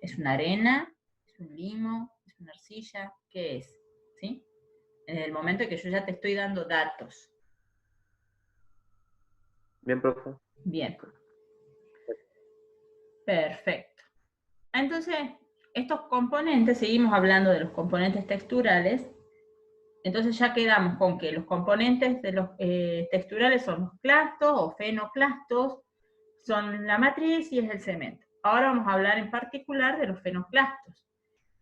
¿Es una arena? ¿Es un limo? ¿Es una arcilla? ¿Qué es? ¿Sí? En el momento en que yo ya te estoy dando datos. Bien, profe. Bien. Perfecto. Entonces, estos componentes, seguimos hablando de los componentes texturales, entonces ya quedamos con que los componentes de los texturales son los clastos o fenoclastos, son la matriz y es el cemento. Ahora vamos a hablar en particular de los fenoclastos.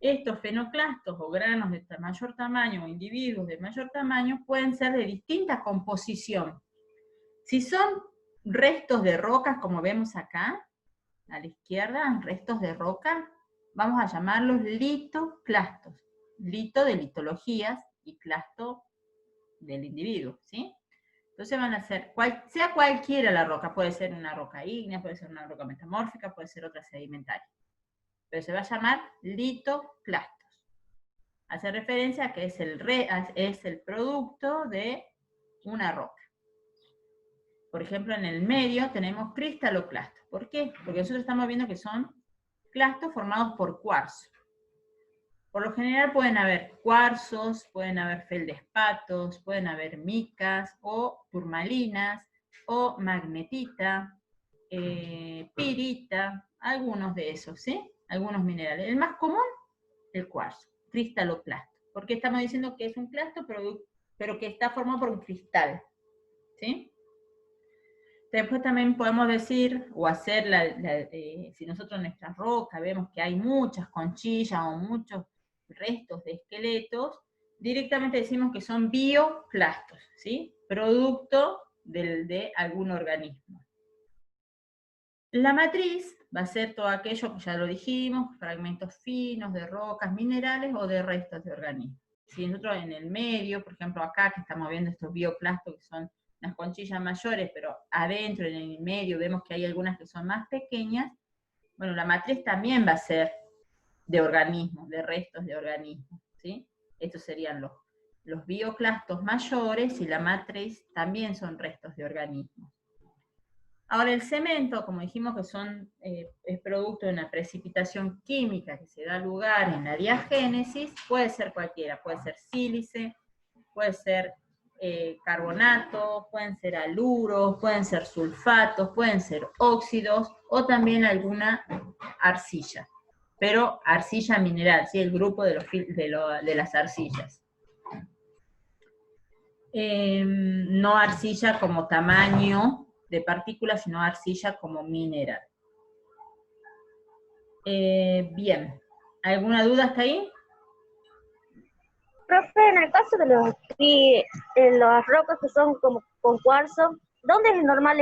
Estos fenoclastos o granos de mayor tamaño o individuos de mayor tamaño pueden ser de distinta composición. Si son restos de rocas, como vemos acá, a la izquierda, restos de roca, vamos a llamarlos litoclastos. Lito de litologías y clasto del individuo, ¿sí? Entonces van a ser, sea cualquiera la roca, puede ser una roca ígnea, puede ser una roca metamórfica, puede ser otra sedimentaria. Pero se va a llamar litoclastos. Hace referencia a que es el producto de una roca. Por ejemplo, en el medio tenemos cristaloclastos. ¿Por qué? Porque nosotros estamos viendo que son clastos formados por cuarzo. Por lo general pueden haber cuarzos, pueden haber feldespatos, pueden haber micas o turmalinas o magnetita pirita, algunos de esos, ¿sí? Algunos minerales. El más común, el cuarzo, cristaloclasto. Porque estamos diciendo que es un clasto, pero que está formado por un cristal, ¿sí? Después también podemos decir, o hacer, si nosotros en nuestra roca vemos que hay muchas conchillas o muchos restos de esqueletos, directamente decimos que son bioclastos, ¿sí? Producto de algún organismo. La matriz va a ser todo aquello que ya lo dijimos, fragmentos finos de rocas, minerales o de restos de organismos. Si nosotros en el medio, por ejemplo acá que estamos viendo estos bioclastos que son las conchillas mayores, pero adentro, en el medio, vemos que hay algunas que son más pequeñas, bueno, la matriz también va a ser de organismos, de restos de organismos, ¿sí? Estos serían los bioclastos mayores y la matriz también son restos de organismos. Ahora el cemento, como dijimos que es producto de una precipitación química que se da lugar en la diagénesis, puede ser cualquiera, puede ser sílice, puede ser carbonato, pueden ser haluros, pueden ser sulfatos, pueden ser óxidos, o también alguna arcilla, pero arcilla mineral, ¿sí? El grupo de las arcillas. No arcilla como tamaño de partículas, sino arcilla como mineral. Bien, ¿alguna duda hasta ahí? Profe, en el caso de las rocas que son como con cuarzo, ¿dónde es normal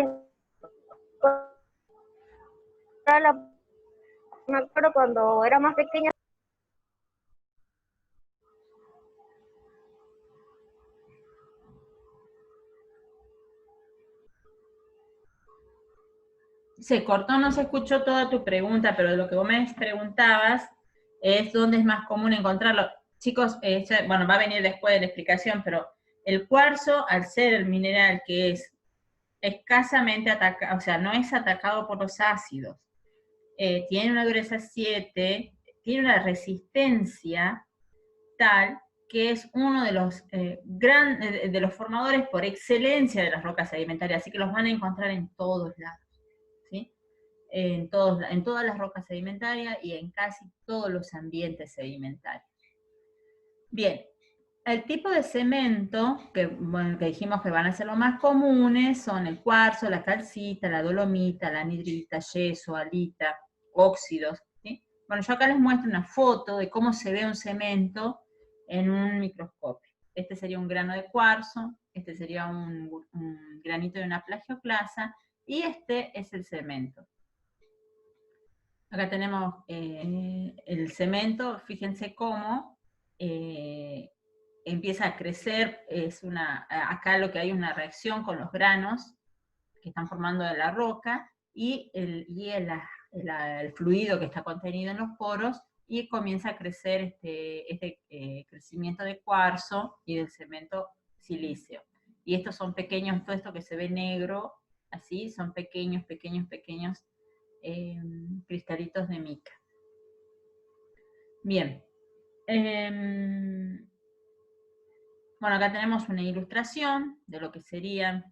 encontrarla? Me acuerdo cuando era más pequeña. Se cortó, no se escuchó toda tu pregunta, pero lo que vos me preguntabas es dónde es más común encontrarlo. Chicos, bueno, va a venir después de la explicación, pero el cuarzo, al ser el mineral que es escasamente atacado, o sea, no es atacado por los ácidos, tiene una dureza 7, tiene una resistencia tal que es uno de los formadores por excelencia de las rocas sedimentarias, así que los van a encontrar en todos lados, ¿sí? En todas las rocas sedimentarias y en casi todos los ambientes sedimentarios. Bien, el tipo de cemento, que dijimos que van a ser los más comunes, son el cuarzo, la calcita, la dolomita, la anhidrita, yeso, halita, óxidos, ¿sí? Bueno, yo acá les muestro una foto de cómo se ve un cemento en un microscopio. Este sería un grano de cuarzo, este sería un granito de una plagioclasa, y este es el cemento. Acá tenemos el cemento, fíjense cómo empieza a crecer, acá lo que hay es una reacción con los granos que están formando de la roca y el fluido que está contenido en los poros, y comienza a crecer este crecimiento de cuarzo y del cemento silíceo. Y estos son pequeños, todo esto que se ve negro, así, son pequeños cristalitos de mica. Bien. Bueno, acá tenemos una ilustración de lo que sería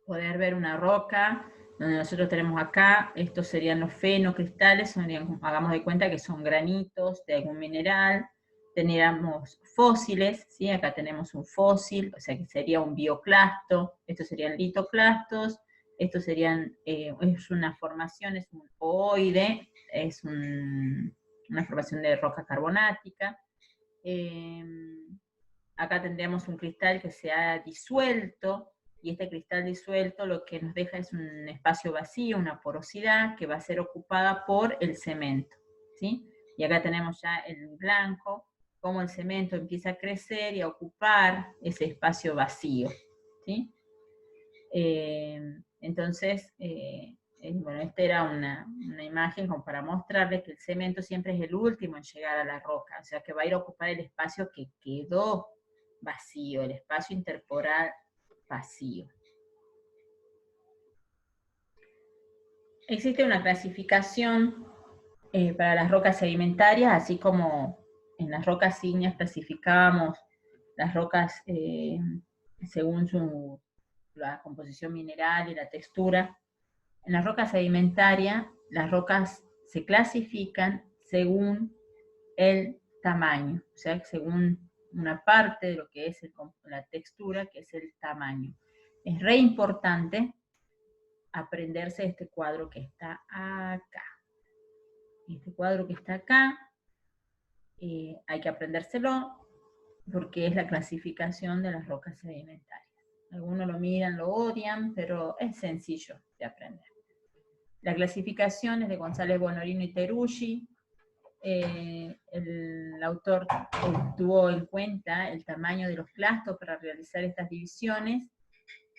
poder ver una roca, donde nosotros tenemos acá, estos serían los fenocristales, hagamos de cuenta que son granitos de algún mineral. Tendríamos fósiles, ¿sí? Acá tenemos un fósil, o sea que sería un bioclasto, estos serían litoclastos, estos serían, es una formación, es un ooide, es una formación de roca carbonática. Acá tendríamos un cristal que se ha disuelto, y este cristal disuelto lo que nos deja es un espacio vacío, una porosidad que va a ser ocupada por el cemento, ¿sí? Y acá tenemos ya el blanco, cómo el cemento empieza a crecer y a ocupar ese espacio vacío, ¿sí? Entonces, bueno, esta era una imagen como para mostrarles que el cemento siempre es el último en llegar a la roca, o sea que va a ir a ocupar el espacio que quedó vacío, el espacio interporal vacío. Existe una clasificación para las rocas sedimentarias, así como en las rocas ígneas clasificábamos las rocas según la composición mineral y la textura. En las rocas sedimentarias, las rocas se clasifican según el tamaño, o sea, según una parte de lo que es la textura, que es el tamaño. Es re importante aprenderse este cuadro que está acá. Este cuadro que está acá, hay que aprendérselo porque es la clasificación de las rocas sedimentarias. Algunos lo miran, lo odian, pero es sencillo de aprender. La clasificación es de González, Bonorino y Teruggi. El autor tuvo en cuenta el tamaño de los clastos para realizar estas divisiones.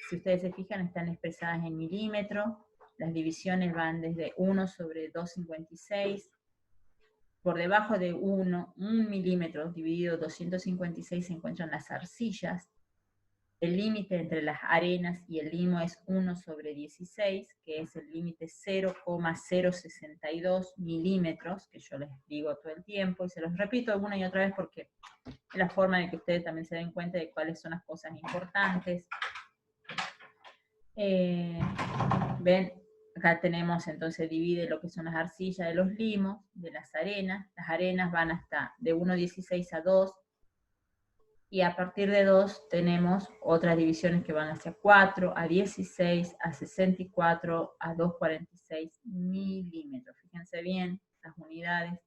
Si ustedes se fijan, están expresadas en milímetros. Las divisiones van desde 1 sobre 256. Por debajo de 1 milímetro dividido 256 se encuentran las arcillas. El límite entre las arenas y el limo es 1 sobre 16, que es el límite 0,062 milímetros, que yo les digo todo el tiempo, y se los repito una y otra vez porque es la forma de que ustedes también se den cuenta de cuáles son las cosas importantes. Ven, acá tenemos entonces, divide lo que son las arcillas de los limos, de las arenas. Las arenas van hasta de 1,16 a 2, y a partir de 2 tenemos otras divisiones que van hacia 4, a 16, a 64, a 2,46 milímetros. Fíjense bien las unidades.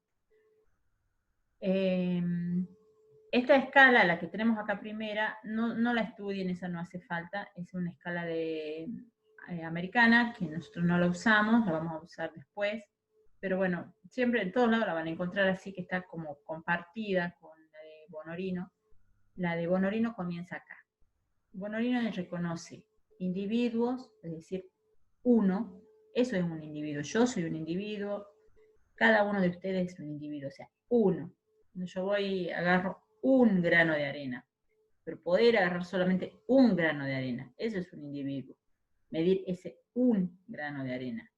Esta escala, la que tenemos acá primera, no la estudien, esa no hace falta, es una escala americana, que nosotros no la usamos, la vamos a usar después, pero bueno, siempre en todos lados la van a encontrar así, que está como compartida con la de Bonorino. La de Bonorino comienza acá. Bonorino reconoce individuos, es decir, uno, eso es un individuo, yo soy un individuo, cada uno de ustedes es un individuo, o sea, uno. Yo agarro un grano de arena, pero poder agarrar solamente un grano de arena, eso es un individuo. Medir ese un grano de arena.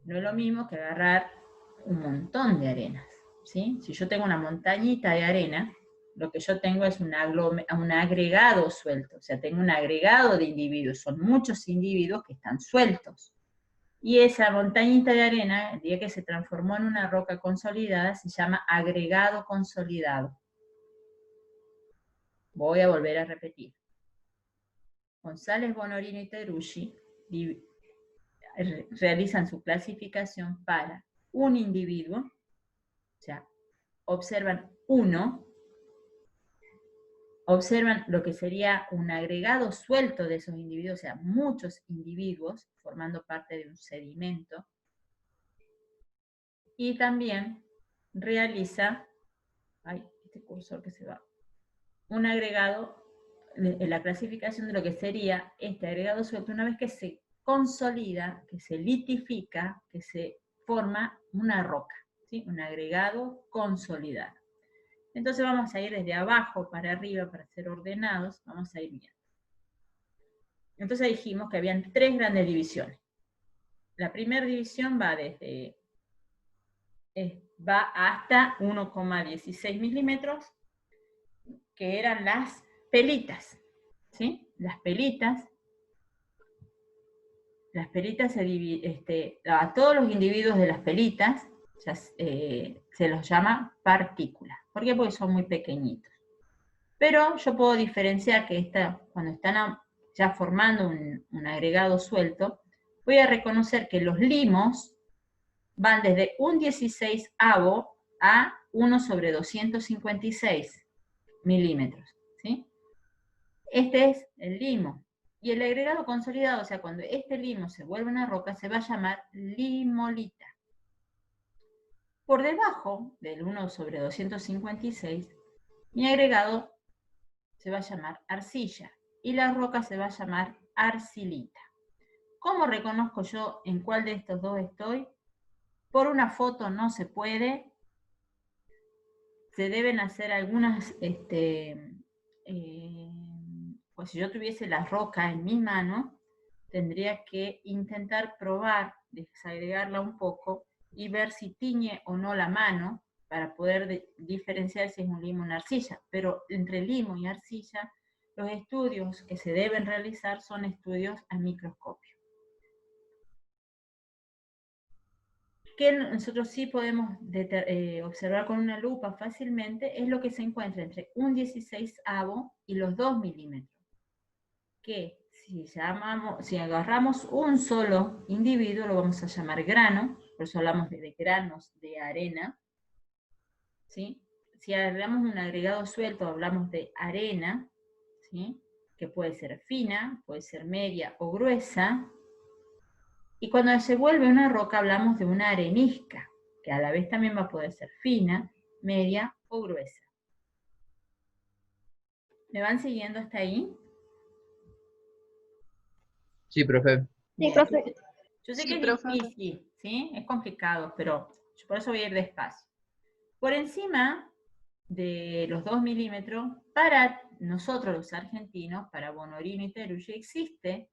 No es lo mismo que agarrar un montón de arenas, ¿sí? Si yo tengo una montañita de arena, lo que yo tengo es un agregado suelto, o sea, tengo un agregado de individuos, son muchos individuos que están sueltos. Y esa montañita de arena, el día que se transformó en una roca consolidada, se llama agregado consolidado. Voy a volver a repetir. González, Bonorino y Teruggi realizan su clasificación para un individuo, o sea, observan uno, observan lo que sería un agregado suelto de esos individuos, o sea, muchos individuos formando parte de un sedimento, y también realiza, este cursor que se va, un agregado, en la clasificación de lo que sería este agregado suelto, una vez que se consolida, que se litifica, que se forma una roca, ¿sí? Un agregado consolidado. Entonces vamos a ir desde abajo para arriba para ser ordenados, vamos a ir viendo. Entonces dijimos que habían 3 grandes divisiones. La primera división va hasta 1,16 milímetros, que eran las pelitas, ¿sí? Las pelitas se dividen, a todos los individuos de las pelitas se los llama partículas. ¿Por qué? Porque son muy pequeñitos. Pero yo puedo diferenciar que cuando están ya formando un agregado suelto, voy a reconocer que los limos van desde un 16avo a 1 sobre 256 milímetros, ¿sí? Este es el limo. Y el agregado consolidado, o sea, cuando este limo se vuelve una roca, se va a llamar limolita. Por debajo del 1 sobre 256, mi agregado se va a llamar arcilla y la roca se va a llamar arcilita. ¿Cómo reconozco yo en cuál de estos dos estoy? Por una foto no se puede. Se deben hacer algunas, pues si yo tuviese la roca en mi mano, tendría que intentar probar, desagregarla un poco y ver si tiñe o no la mano para poder diferenciar si es un limo o una arcilla. Pero entre limo y arcilla, los estudios que se deben realizar son estudios a microscopio. que nosotros sí podemos observar con una lupa fácilmente, es lo que se encuentra entre un 16avo y los 2 milímetros. Que si agarramos un solo individuo, lo vamos a llamar grano, por eso hablamos de granos de arena, ¿sí? Si agarramos un agregado suelto, hablamos de arena, ¿sí? Que puede ser fina, puede ser media o gruesa. Y cuando se vuelve una roca, hablamos de una arenisca, que a la vez también va a poder ser fina, media o gruesa. ¿Me van siguiendo hasta ahí? Sí, profe. Sí, profe. Yo sé Sí, que es profe. difícil, ¿sí? Es complicado, pero yo por eso voy a ir despacio. Por encima de los 2 milímetros, para nosotros los argentinos, para Bonorino y Teruggi, existe,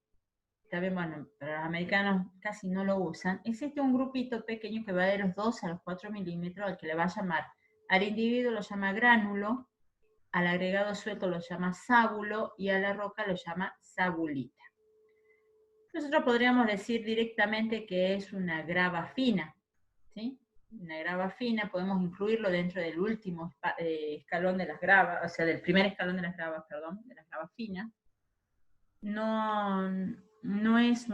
también bueno, para los americanos casi no lo usan, existe un grupito pequeño que va de los 2 a los 4 milímetros, al que le va a llamar, al individuo lo llama gránulo, al agregado suelto lo llama sábulo y a la roca lo llama sabulita. Nosotros podríamos decir directamente que es una grava fina, ¿sí? Una grava fina, podemos incluirlo dentro del último escalón de las gravas, o sea, del primer escalón de las gravas, perdón, de las gravas finas. No es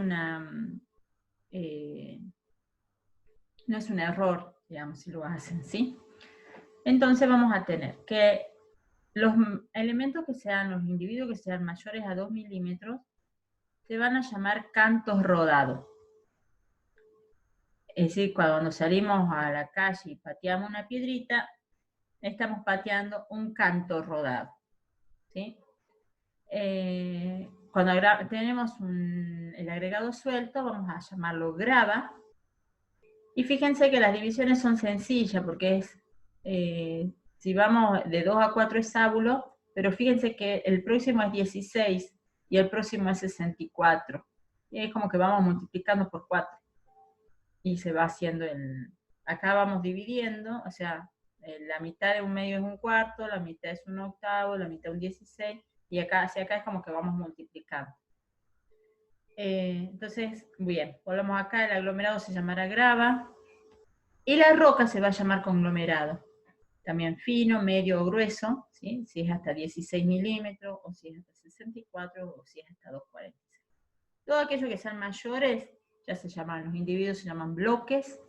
no es un error, digamos, si lo hacen, ¿sí? Entonces vamos a tener que los elementos que sean, los individuos que sean mayores a 2 milímetros, se van a llamar cantos rodados. Es decir, cuando salimos a la calle y pateamos una piedrita, estamos pateando un canto rodado, ¿sí? Cuando tenemos el agregado suelto, vamos a llamarlo grava. Y fíjense que las divisiones son sencillas, porque si vamos de 2 a 4 es sábulo, pero fíjense que el próximo es 16 y el próximo es 64. Y es como que vamos multiplicando por 4. Y se va haciendo acá vamos dividiendo, o sea, la mitad de un medio es un cuarto, la mitad es un octavo, la mitad un 16, y acá hacia acá es como que vamos multiplicando. Entonces, bien, volvemos acá, el aglomerado se llamará grava, y la roca se va a llamar conglomerado. También fino, medio o grueso, ¿sí? Si es hasta 16 milímetros, o si es hasta 64, o si es hasta 246. Todo aquello que sean mayores, ya se llaman, los individuos se llaman bloques,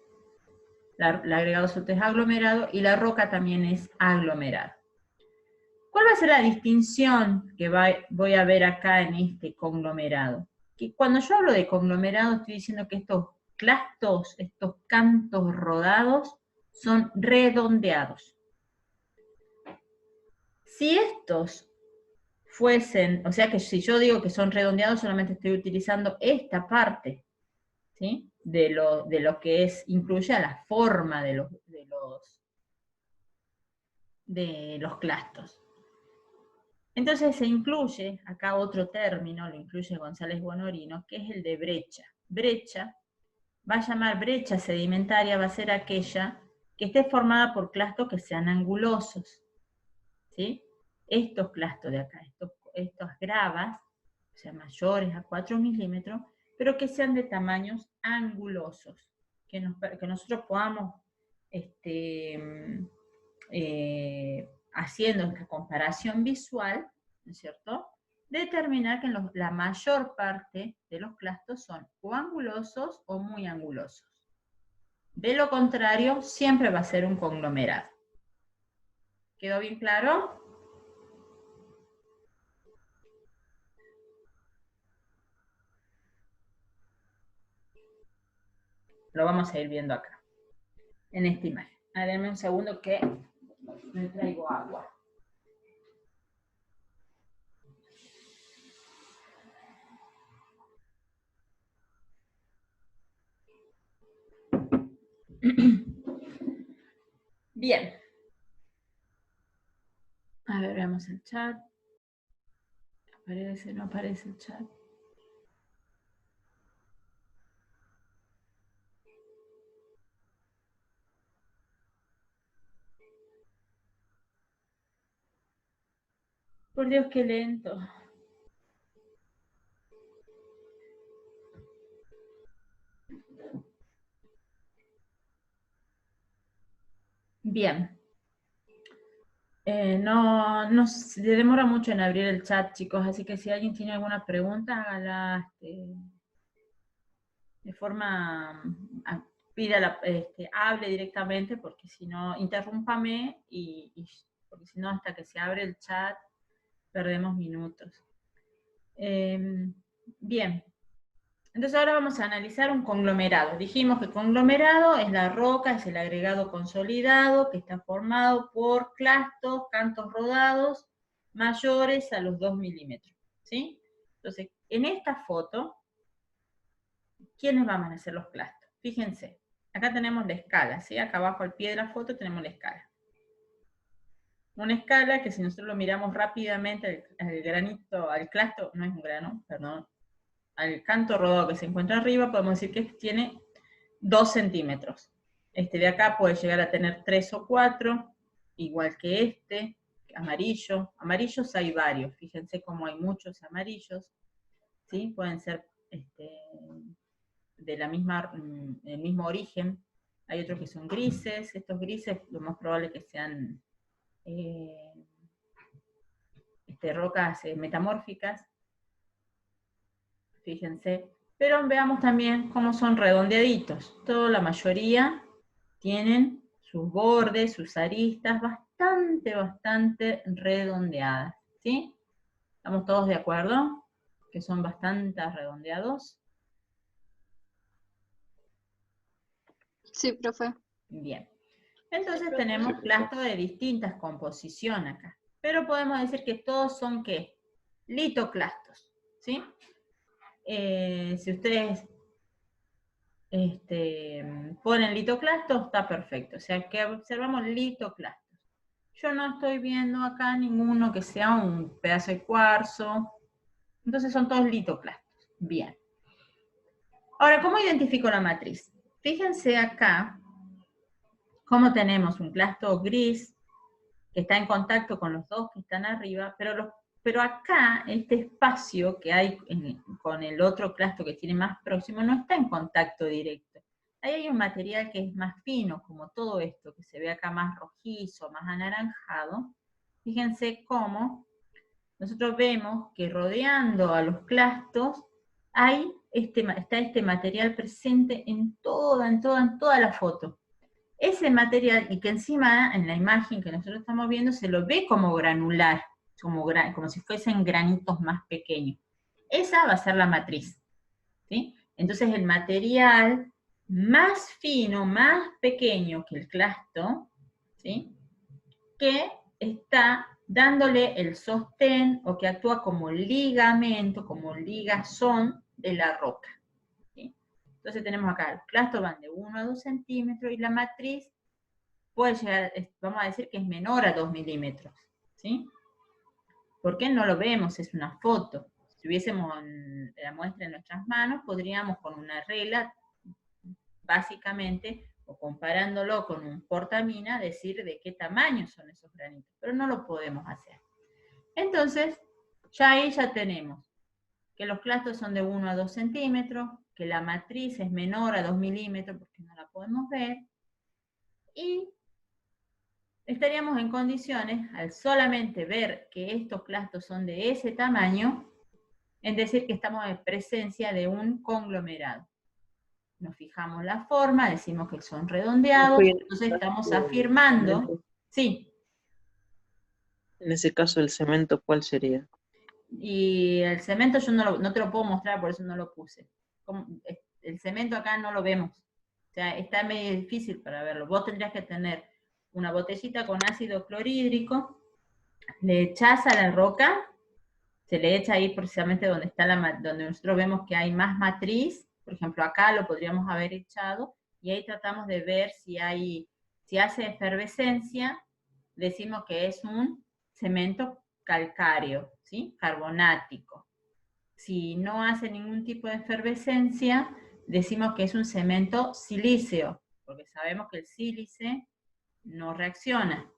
el agregado suelto es aglomerado, y la roca también es aglomerado. ¿Cuál va a ser la distinción que voy a ver acá en este conglomerado? Que cuando yo hablo de conglomerado estoy diciendo que estos clastos, estos cantos rodados, son redondeados. Si estos fuesen, o sea que si yo digo que son redondeados, solamente estoy utilizando esta parte, ¿sí? De lo que incluye a la forma de los clastos. Entonces se incluye, acá otro término, lo incluye González Bonorino, que es el de brecha. Brecha, va a llamar brecha sedimentaria, va a ser aquella que esté formada por clastos que sean angulosos, ¿sí? Estos clastos de acá, estas gravas, o sea, mayores a 4 milímetros, pero que sean de tamaños angulosos, que nosotros podamos, haciendo esta comparación visual, ¿no es cierto?, determinar que la mayor parte de los clastos son o angulosos o muy angulosos. De lo contrario, siempre va a ser un conglomerado. ¿Quedó bien claro? Lo vamos a ir viendo acá, en esta imagen. Denme un segundo que me traigo agua. Bien. A ver, veamos el chat. ¿Aparece? ¿No aparece el chat? Por Dios, qué lento. Bien. No se demora mucho en abrir el chat, chicos, así que si alguien tiene alguna pregunta, hágala de forma, pídala, hable directamente, porque si no, interrúmpame, porque si no, hasta que se abre el chat, perdemos minutos. Bien. Entonces ahora vamos a analizar un conglomerado. Dijimos que conglomerado es la roca, es el agregado consolidado que está formado por clastos, cantos rodados mayores a los 2 milímetros. ¿Sí? Entonces, en esta foto, ¿quiénes van a ser los clastos? Fíjense, acá tenemos la escala, ¿sí? Acá abajo al pie de la foto tenemos la escala. Una escala que si nosotros lo miramos rápidamente al granito, al clasto, no es un grano, perdón, al canto rodado que se encuentra arriba, podemos decir que tiene 2 centímetros. Este de acá puede llegar a tener 3 o 4, igual que este, amarillo. Amarillos hay varios, fíjense cómo hay muchos amarillos, ¿sí? Pueden ser de la misma, el mismo origen. Hay otros que son grises, estos grises lo más probable que sean rocas metamórficas. Fíjense, pero veamos también cómo son redondeaditos. La mayoría tienen sus bordes, sus aristas bastante redondeadas, ¿sí? ¿Estamos todos de acuerdo? Que son bastante redondeados. Sí, profe. Bien. Entonces tenemos clastos de distintas composiciones acá. Pero podemos decir que todos son, ¿qué? Litoclastos, ¿sí? Si ustedes ponen litoclastos, está perfecto. O sea que observamos litoclastos. Yo no estoy viendo acá ninguno que sea un pedazo de cuarzo. Entonces son todos litoclastos. Bien. Ahora, ¿cómo identifico la matriz? Fíjense acá cómo tenemos un clasto gris que está en contacto con los dos que están arriba, pero acá este espacio que hay con el otro clasto que tiene más próximo no está en contacto directo. Ahí hay un material que es más fino, como todo esto, que se ve acá más rojizo, más anaranjado. Fíjense cómo nosotros vemos que rodeando a los clastos está este material presente en toda la foto. Ese material, y que encima en la imagen que nosotros estamos viendo se lo ve como granular, como si fuesen granitos más pequeños. Esa va a ser la matriz, ¿sí? Entonces el material más fino, más pequeño que el clasto, ¿sí? Que está dándole el sostén o que actúa como ligamento, como ligazón de la roca. ¿Sí? Entonces tenemos acá, los clastos van de 1 a 2 centímetros y la matriz puede llegar, vamos a decir que es menor a 2 milímetros. ¿Sí? ¿Por qué no lo vemos? Es una foto. Si tuviésemos la muestra en nuestras manos, podríamos con una regla, básicamente, o comparándolo con un portamina, decir de qué tamaño son esos granitos, pero no lo podemos hacer. Entonces, ya ahí ya tenemos que los clastos son de 1 a 2 centímetros, que la matriz es menor a 2 milímetros porque no la podemos ver, y estaríamos en condiciones, al solamente ver que estos clastos son de ese tamaño, en decir que estamos en presencia de un conglomerado. Nos fijamos la forma, decimos que son redondeados, entonces estamos afirmando, sí. En ese caso, el cemento, ¿cuál sería? Y el cemento yo no te lo puedo mostrar, por eso no lo puse. El cemento acá no lo vemos. O sea, está medio difícil para verlo. Vos tendrías que tener una botellita con ácido clorhídrico, le echás a la roca, se le echa ahí precisamente donde está donde nosotros vemos que hay más matriz. Por ejemplo, acá lo podríamos haber echado, y ahí tratamos de ver si hace efervescencia, decimos que es un cemento calcáreo, ¿sí? Carbonático. Si no hace ningún tipo de efervescencia, decimos que es un cemento silíceo, porque sabemos que el sílice no reacciona.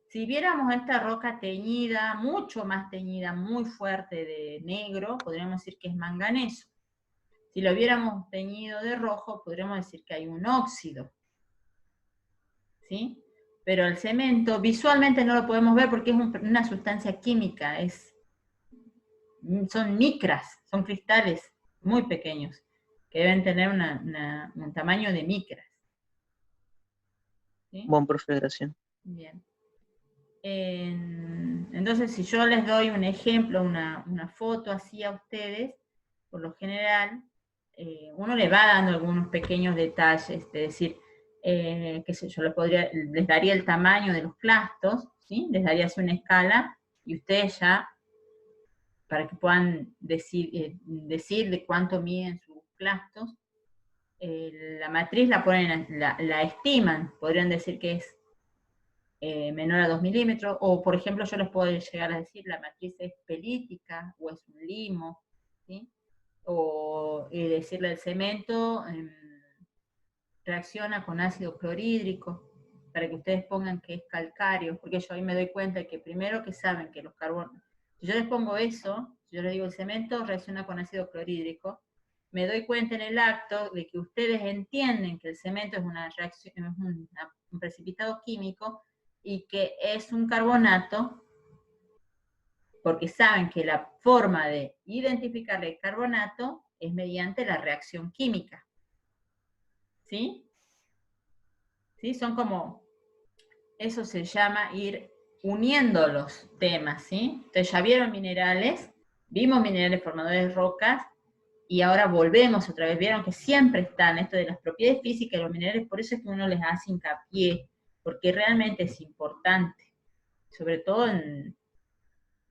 Si viéramos esta roca teñida, mucho más teñida, muy fuerte de negro, podríamos decir que es manganeso. Si lo viéramos teñido de rojo, podríamos decir que hay un óxido. ¿Sí? Pero el cemento visualmente no lo podemos ver porque es una sustancia química, son micras, son cristales muy pequeños, que deben tener un tamaño de micras. ¿Sí? Buen profe, gracias. Bien. Entonces, si yo les doy un ejemplo, una foto así a ustedes, por lo general, uno le va dando algunos pequeños detalles, es decir, qué sé yo, les daría el tamaño de los clastos, ¿sí? Les daría así una escala, y ustedes ya, para que puedan decir de cuánto miden sus clastos, la matriz la ponen, la estiman, podrían decir que es menor a 2 milímetros, o por ejemplo yo les puedo llegar a decir la matriz es pelítica o es un limo, ¿sí? O decirle el cemento reacciona con ácido clorhídrico, para que ustedes pongan que es calcáreo, porque yo ahí me doy cuenta de que primero que saben que los carbonos, si yo les pongo eso, si yo les digo el cemento reacciona con ácido clorhídrico, me doy cuenta en el acto de que ustedes entienden que el cemento es una reacción, es un precipitado químico, y que es un carbonato, porque saben que la forma de identificar el carbonato es mediante la reacción química. ¿Sí? ¿Sí? Son como, eso se llama ir uniendo los temas, ¿sí? Entonces ya vieron minerales, vimos minerales formadores de rocas, y ahora volvemos otra vez, vieron que siempre están esto de las propiedades físicas de los minerales, por eso es que uno les hace hincapié, porque realmente es importante. Sobre todo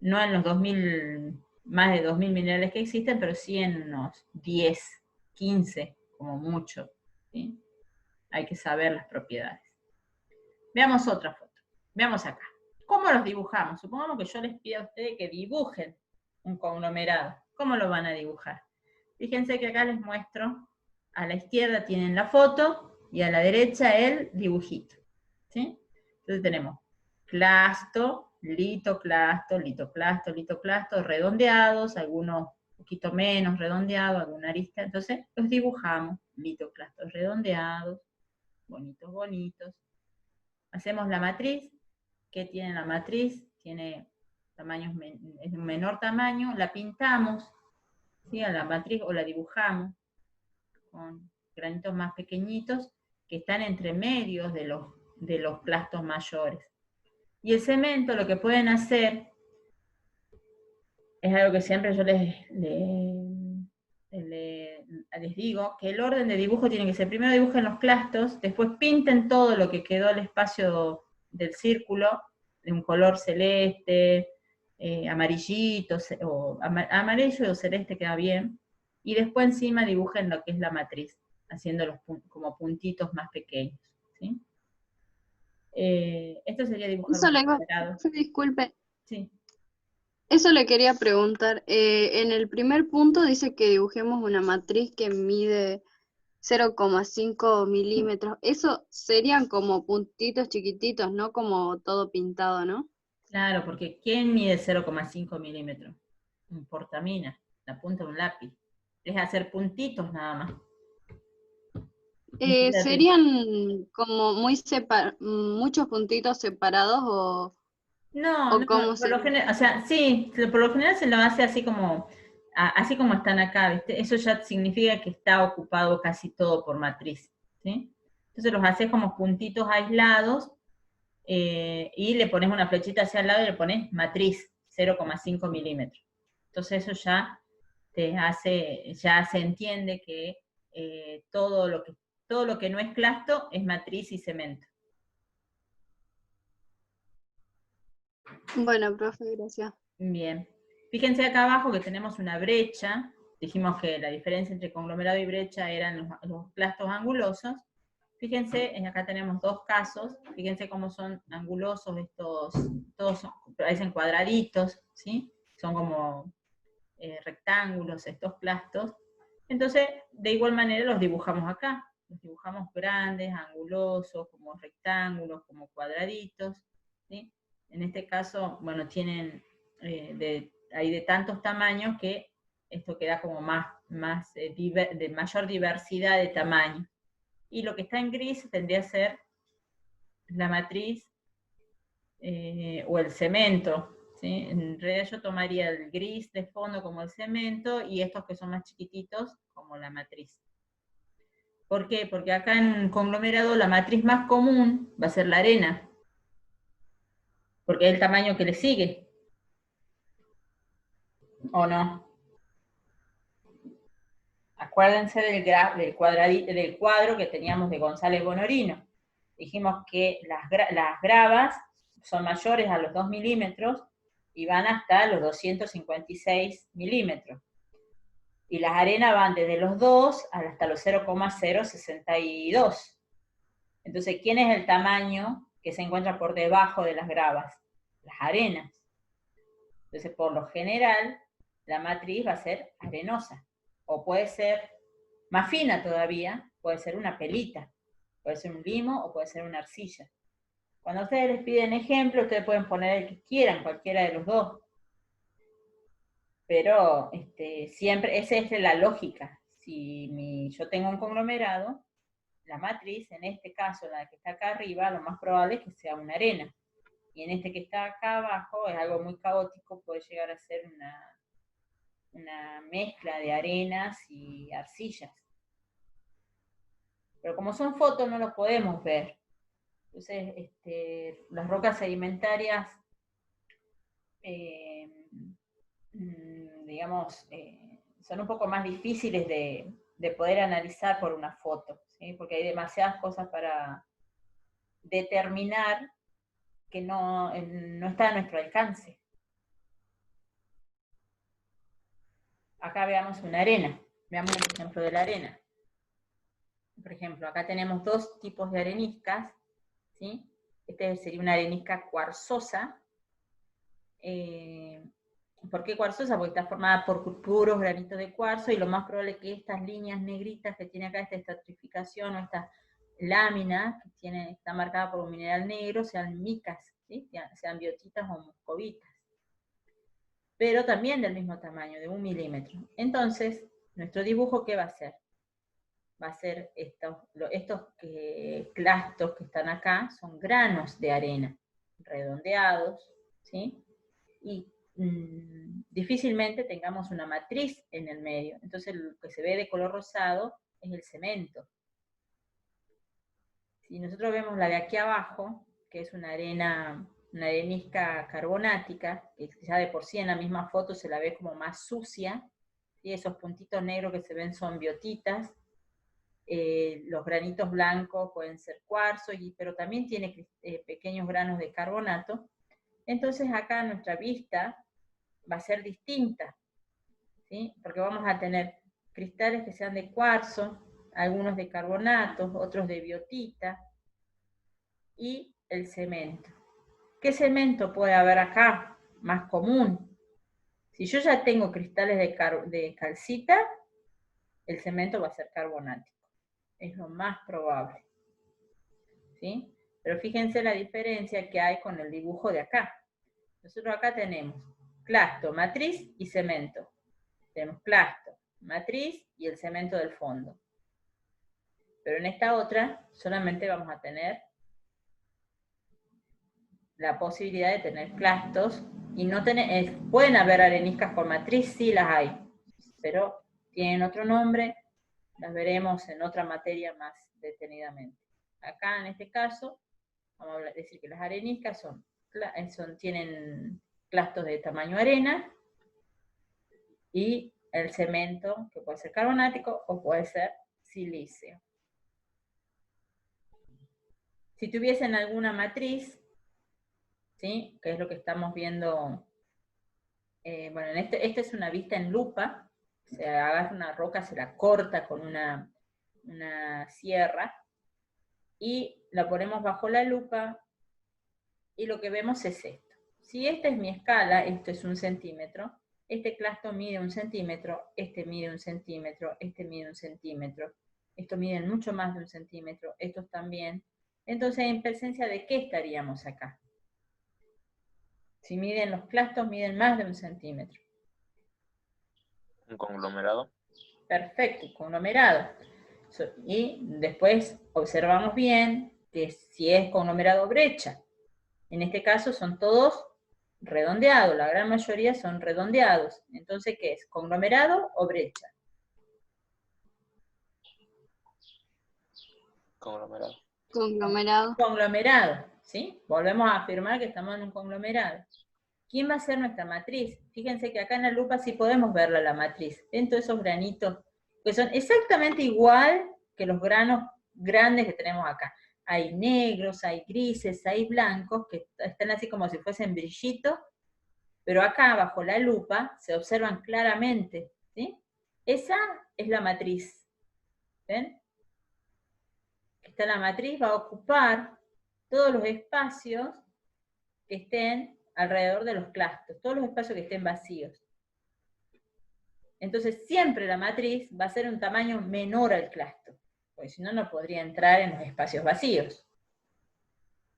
no en los 2000, más de 2000 minerales que existen, pero sí en unos 10, 15, como mucho, ¿sí? Hay que saber las propiedades. Veamos otra foto. Veamos acá. ¿Cómo los dibujamos? Supongamos que yo les pido a ustedes que dibujen un conglomerado. ¿Cómo lo van a dibujar? Fíjense que acá les muestro, a la izquierda tienen la foto y a la derecha el dibujito, ¿sí? Entonces tenemos clasto, litoclasto, litoclasto, litoclasto, redondeados, algunos un poquito menos redondeados, alguna arista, entonces los dibujamos, litoclastos redondeados, bonitos, bonitos. Hacemos la matriz. ¿Qué tiene la matriz? Tiene tamaños, es de un menor tamaño, la pintamos, ¿sí? A la matriz, o la dibujamos con granitos más pequeñitos que están entre medios de los clastos mayores. Y el cemento lo que pueden hacer es algo que siempre yo les digo, que el orden de dibujo tiene que ser, primero dibujen los clastos, después pinten todo lo que quedó el espacio del círculo, de un color celeste, amarillito, o amarillo o celeste queda bien, y después encima dibujen lo que es la matriz, haciendo como puntitos más pequeños, ¿sí? Esto sería dibujar Eso un le iba, cuadrado. disculpe, Sí. eso le quería preguntar. En el primer punto dice que dibujemos una matriz que mide 0,5 milímetros. Eso serían como puntitos chiquititos, no como todo pintado, ¿no? Claro, porque ¿quién mide 0,5 milímetros? Un portamina, la punta de un lápiz. Es hacer puntitos nada más. Fíjate. ¿Serían como muchos puntitos separados No, o no, cómo por lo sería? general, o sea, sí, por lo general se lo hace así como están acá, ¿viste? Eso ya significa que está ocupado casi todo por matriz, ¿sí? Entonces los haces como puntitos aislados, y le pones una flechita hacia el lado y le pones matriz, 0,5 milímetros. Entonces eso ya se entiende que todo lo que no es clasto es matriz y cemento. Bueno, profe, gracias. Bien. Fíjense acá abajo que tenemos una brecha. Dijimos que la diferencia entre conglomerado y brecha eran los clastos angulosos. Fíjense, acá tenemos dos casos. Fíjense cómo son angulosos estos, todos parecen cuadraditos, ¿sí? Son como rectángulos estos clastos. Entonces, de igual manera los dibujamos acá. Los dibujamos grandes, angulosos, como rectángulos, como cuadraditos, ¿sí? En este caso, bueno, tienen hay de tantos tamaños que esto queda como de mayor diversidad de tamaño. Y lo que está en gris tendría a ser la matriz o el cemento, ¿sí? En realidad yo tomaría el gris de fondo como el cemento y estos que son más chiquititos como la matriz. ¿Por qué? Porque acá en un conglomerado la matriz más común va a ser la arena, porque es el tamaño que le sigue, ¿o no? Acuérdense del cuadro que teníamos de González Bonorino. Dijimos que las gravas son mayores a los 2 milímetros y van hasta los 256 milímetros. Y las arenas van desde los 2 hasta los 0,062. Entonces, ¿quién es el tamaño que se encuentra por debajo de las gravas? Las arenas. Entonces, por lo general, la matriz va a ser arenosa. O puede ser más fina todavía, puede ser una pelita, puede ser un limo o puede ser una arcilla. Cuando ustedes les piden ejemplo, ustedes pueden poner el que quieran, cualquiera de los dos. Pero siempre, esa es la lógica. Si yo tengo un conglomerado, la matriz, en este caso, la que está acá arriba, lo más probable es que sea una arena. Y en este que está acá abajo, es algo muy caótico, puede llegar a ser una mezcla de arenas y arcillas. Pero como son fotos, no los podemos ver. Entonces, las rocas sedimentarias, digamos, son un poco más difíciles de poder analizar por una foto, ¿sí? Porque hay demasiadas cosas para determinar que no está a nuestro alcance. Acá veamos una arena, veamos el ejemplo de la arena. Por ejemplo, acá tenemos dos tipos de areniscas, ¿sí? Este sería una arenisca cuarzosa. ¿Por qué cuarzosa? Porque está formada por puros granitos de cuarzo, y lo más probable es que estas líneas negritas que tiene acá, esta estratificación o esta lámina que está marcada por un mineral negro, sean micas, ¿sí? Sean biotitas o muscovitas. Pero también del mismo tamaño, de 1 milímetro. Entonces, nuestro dibujo, ¿qué va a ser? Va a ser estos clastos que están acá, son granos de arena, redondeados, ¿sí? Y difícilmente tengamos una matriz en el medio. Entonces lo que se ve de color rosado es el cemento. Si nosotros vemos la de aquí abajo, que es una arenisca carbonática, que ya de por sí en la misma foto se la ve como más sucia, ¿sí? Esos puntitos negros que se ven son biotitas. Los granitos blancos pueden ser cuarzo, pero también tiene pequeños granos de carbonato. Entonces acá nuestra vista va a ser distinta, ¿sí? Porque vamos a tener cristales que sean de cuarzo, algunos de carbonato, otros de biotita, y el cemento. ¿Qué cemento puede haber acá? Más común. Si yo ya tengo cristales de calcita, el cemento va a ser carbonático. Es lo más probable, ¿sí? Pero fíjense la diferencia que hay con el dibujo de acá. Nosotros acá tenemos clasto, matriz y cemento. Tenemos clasto, matriz y el cemento del fondo. Pero en esta otra solamente vamos a tener la posibilidad de tener clastos, y no pueden haber areniscas con matriz, sí las hay, pero tienen otro nombre, las veremos en otra materia más detenidamente. Acá en este caso, vamos a decir que las areniscas tienen clastos de tamaño arena, y el cemento, que puede ser carbonático o puede ser silicio. Si tuviesen alguna matriz, ¿sí? Que es lo que estamos viendo, bueno, esta es una vista en lupa, se agarra una roca, se la corta con una sierra, y la ponemos bajo la lupa, y lo que vemos es esto. Si esta es mi escala, esto es 1 centímetro, este clasto mide 1 centímetro, este mide 1 centímetro, este mide 1 centímetro, estos miden mucho más de 1 centímetro, estos también. Entonces, ¿en presencia de qué estaríamos acá? Si miden los clastos, miden más de 1 centímetro. Un conglomerado. Perfecto, conglomerado. Y después observamos bien que si es conglomerado o brecha. En este caso son todos redondeados, la gran mayoría son redondeados. Entonces, ¿qué es? ¿Conglomerado o brecha? Conglomerado. Conglomerado. Conglomerado, ¿sí? Volvemos a afirmar que estamos en un conglomerado. ¿Quién va a ser nuestra matriz? Fíjense que acá en la lupa sí podemos verla la matriz. ¿Ven todos esos granitos? Que son exactamente igual que los granos grandes que tenemos acá. Hay negros, hay grises, hay blancos, que están así como si fuesen brillitos, pero acá bajo la lupa se observan claramente, ¿sí? Esa es la matriz. ¿Ven? Esta la matriz va a ocupar todos los espacios que estén alrededor de los clastos, todos los espacios que estén vacíos. Entonces siempre la matriz va a ser un tamaño menor al clasto, porque si no, no podría entrar en los espacios vacíos.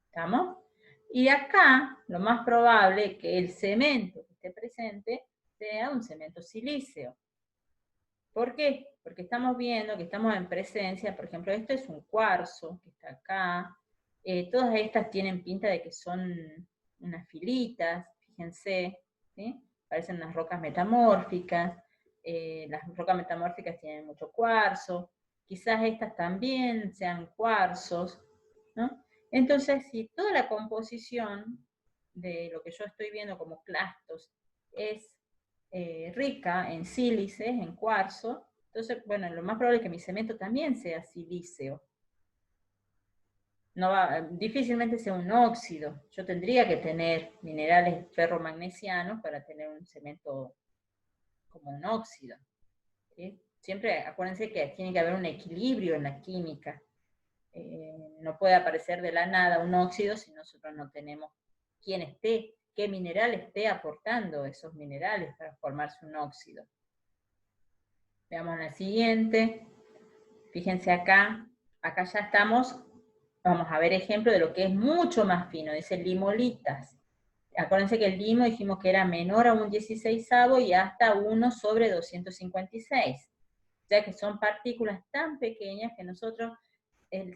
¿Estamos? Y acá, lo más probable es que el cemento que esté presente sea un cemento silíceo. ¿Por qué? Porque estamos viendo que estamos en presencia, por ejemplo, esto es un cuarzo, que está acá. Todas estas tienen pinta de que son unas filitas, fíjense, ¿sí? Parecen unas rocas metamórficas. Las rocas metamórficas tienen mucho cuarzo. Quizás estas también sean cuarzos, ¿no? Entonces, si toda la composición de lo que yo estoy viendo como clastos es rica en sílices, en cuarzo, entonces, bueno, lo más probable es que mi cemento también sea silíceo. No va, difícilmente sea un óxido. Yo tendría que tener minerales ferromagnesianos para tener un cemento como un óxido, ¿sí? Siempre acuérdense que tiene que haber un equilibrio en la química. No puede aparecer de la nada un óxido si nosotros no tenemos quién esté, qué mineral esté aportando esos minerales para formarse un óxido. Veamos la siguiente. Fíjense acá, acá ya estamos, vamos a ver ejemplo de lo que es mucho más fino, dice limolitas. Acuérdense que el limo dijimos que era menor a un 16avo y hasta 1 sobre 256. O sea que son partículas tan pequeñas que nosotros,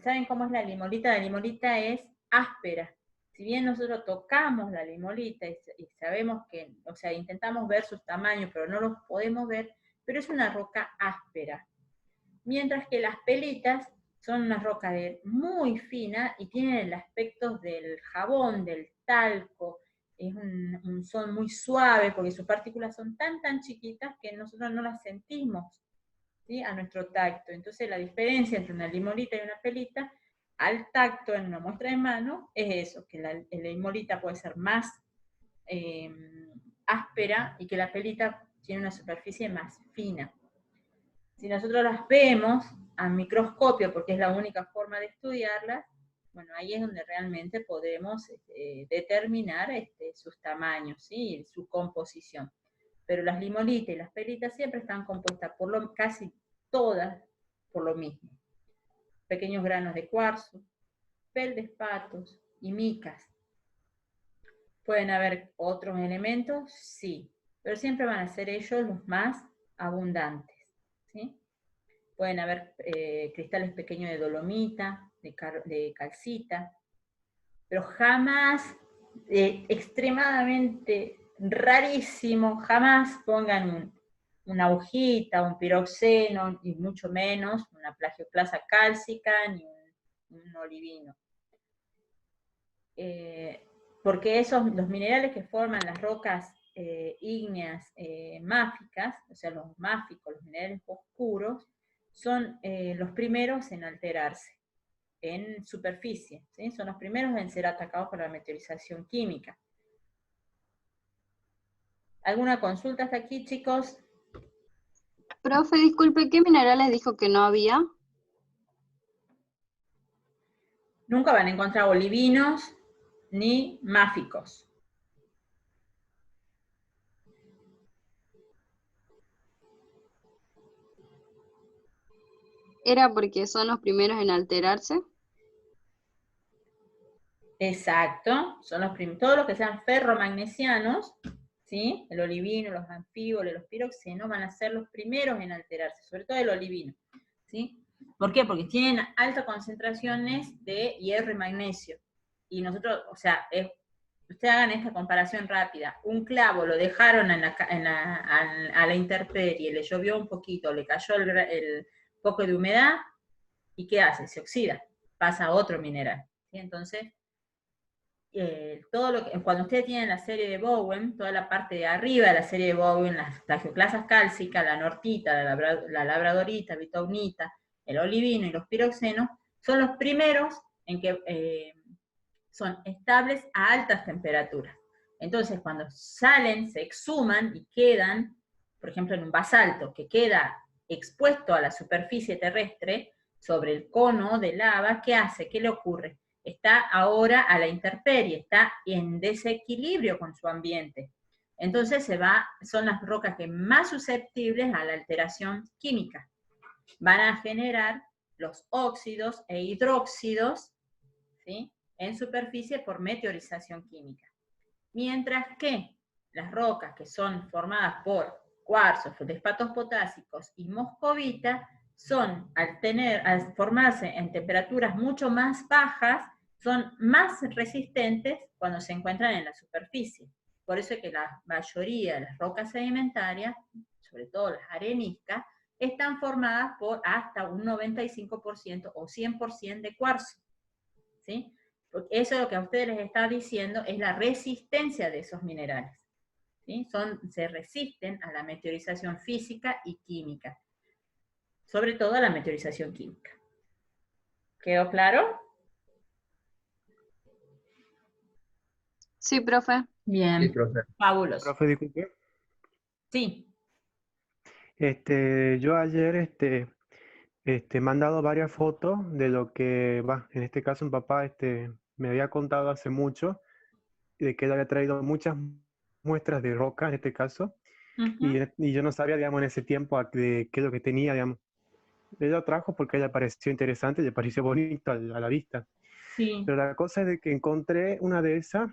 ¿saben cómo es la limolita? La limolita es áspera. Si bien nosotros tocamos la limolita y sabemos que, o sea, intentamos ver sus tamaños, pero no los podemos ver, pero es una roca áspera. Mientras que las pelitas son una roca muy fina y tienen el aspecto del jabón, del talco. Son muy suaves porque sus partículas son tan chiquitas que nosotros no las sentimos, ¿sí? A nuestro tacto. Entonces la diferencia entre una limolita y una pelita al tacto en una muestra de mano es eso, que la limolita puede ser más áspera y que la pelita tiene una superficie más fina. Si nosotros las vemos a microscopio, porque es la única forma de estudiarlas, bueno, ahí es donde realmente podemos determinar sus tamaños, ¿sí? Su composición. Pero las limolitas y las pelitas siempre están compuestas casi todas por lo mismo. Pequeños granos de cuarzo, feldespatos y micas. ¿Pueden haber otros elementos? Sí, pero siempre van a ser ellos los más abundantes, ¿sí? Pueden haber cristales pequeños de dolomita, de calcita, pero jamás, extremadamente rarísimo, jamás pongan una agujita, un piroxeno, y mucho menos una plagioclasa cálcica, ni un olivino. Porque los minerales que forman las rocas ígneas máficas, o sea, los máficos, los minerales oscuros, son los primeros en alterarse en superficie, ¿sí? Son los primeros en ser atacados por la meteorización química. ¿Alguna consulta hasta aquí, chicos? Profe, disculpe, ¿qué minerales dijo que no había? Nunca van a encontrar olivinos ni máficos. ¿Era porque son los primeros en alterarse? Exacto, son todos los que sean ferromagnesianos, ¿sí? El olivino, los anfíboles, los piroxenos van a ser los primeros en alterarse, sobre todo el olivino, ¿sí? ¿Por qué? Porque tienen altas concentraciones de hierro y magnesio. Y nosotros, o sea, ustedes hagan esta comparación rápida. Un clavo lo dejaron a la intemperie, le llovió un poquito, le cayó el poco de humedad, ¿y qué hace? Se oxida, pasa a otro mineral. ¿Sí? Entonces, cuando ustedes tienen la serie de Bowen, toda la parte de arriba de la serie de Bowen, las plagioclasas cálcicas, la nortita, la labradorita, bitownita, el olivino y los piroxenos, son los primeros en que son estables a altas temperaturas. Entonces, cuando salen, se exhuman y quedan, por ejemplo, en un basalto que queda expuesto a la superficie terrestre, sobre el cono de lava, ¿qué hace? ¿Qué le ocurre? Está ahora a la intemperie, está en desequilibrio con su ambiente. Entonces son las rocas que más susceptibles a la alteración química. Van a generar los óxidos e hidróxidos, ¿sí?, en superficie por meteorización química. Mientras que las rocas que son formadas por cuarzos, feldespatos potásicos y moscovita, al formarse en temperaturas mucho más bajas, son más resistentes cuando se encuentran en la superficie. Por eso es que la mayoría de las rocas sedimentarias, sobre todo las areniscas, están formadas por hasta un 95% o 100% de cuarzo. ¿Sí? Porque eso es lo que a ustedes les está diciendo, es la resistencia de esos minerales. ¿Sí? Se resisten a la meteorización física y química, sobre todo a la meteorización química. ¿Quedó claro? Sí, profe. Bien, Sí, profe. fabuloso. Profe, disculpe. Sí. Yo ayer me han dado varias fotos de lo que va. En este caso, mi papá me había contado hace mucho de que él había traído muchas muestras de roca, en este caso, Uh-huh. y yo no sabía, digamos, en ese tiempo de qué es lo que tenía, digamos. Él lo trajo porque le pareció interesante, le pareció bonito a la vista. Sí. Pero la cosa es de que encontré una de esas,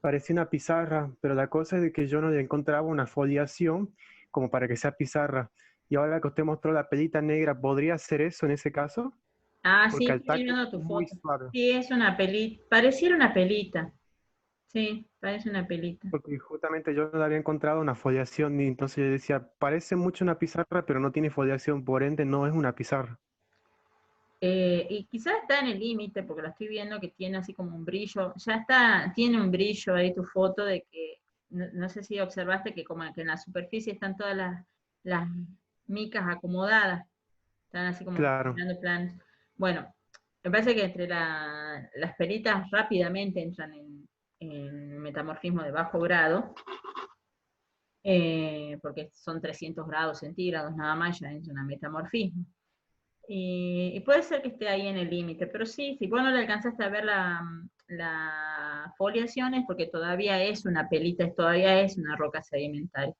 parecía una pizarra, pero la cosa es de que yo no le encontraba una foliación como para que sea pizarra. Y ahora que usted mostró la pelita negra, ¿podría ser eso en ese caso? Ah, sí, Porque al estoy tacto viendo tu es muy foto. suave. Sí, es una pelita, pareciera una pelita. Sí, parece una pelita. Porque justamente yo no le había encontrado una foliación, y entonces yo decía, parece mucho una pizarra, pero no tiene foliación, por ende no es una pizarra. Y quizás está en el límite, porque la estoy viendo que tiene así como un brillo, ya está, tiene un brillo ahí tu foto de que, no sé si observaste que como que en la superficie están todas las micas acomodadas, están así como Claro. mirando planos. Bueno, me parece que entre las peritas rápidamente entran en metamorfismo de bajo grado, porque son 300 grados centígrados nada más, ya es una metamorfismo. Y puede ser que esté ahí en el límite, pero sí, si vos no le alcanzaste a ver la foliación es porque todavía es una pelita, todavía es una roca sedimentaria.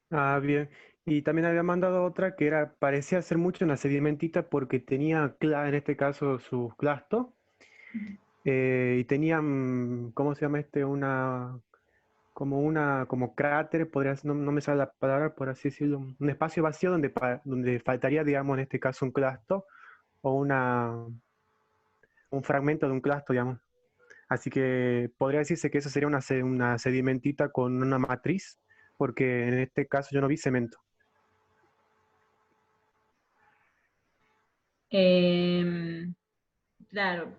Ah, bien. Y también había mandado otra que parecía ser mucho una sedimentita porque tenía, en este caso, sus clastos, y tenía, ¿cómo se llama como cráter, no me sale la palabra, por así decirlo, un espacio vacío donde faltaría, digamos, en este caso un clasto o un fragmento de un clasto, digamos. Así que podría decirse que eso sería una sedimentita con una matriz, porque en este caso yo no vi cemento. Em, claro,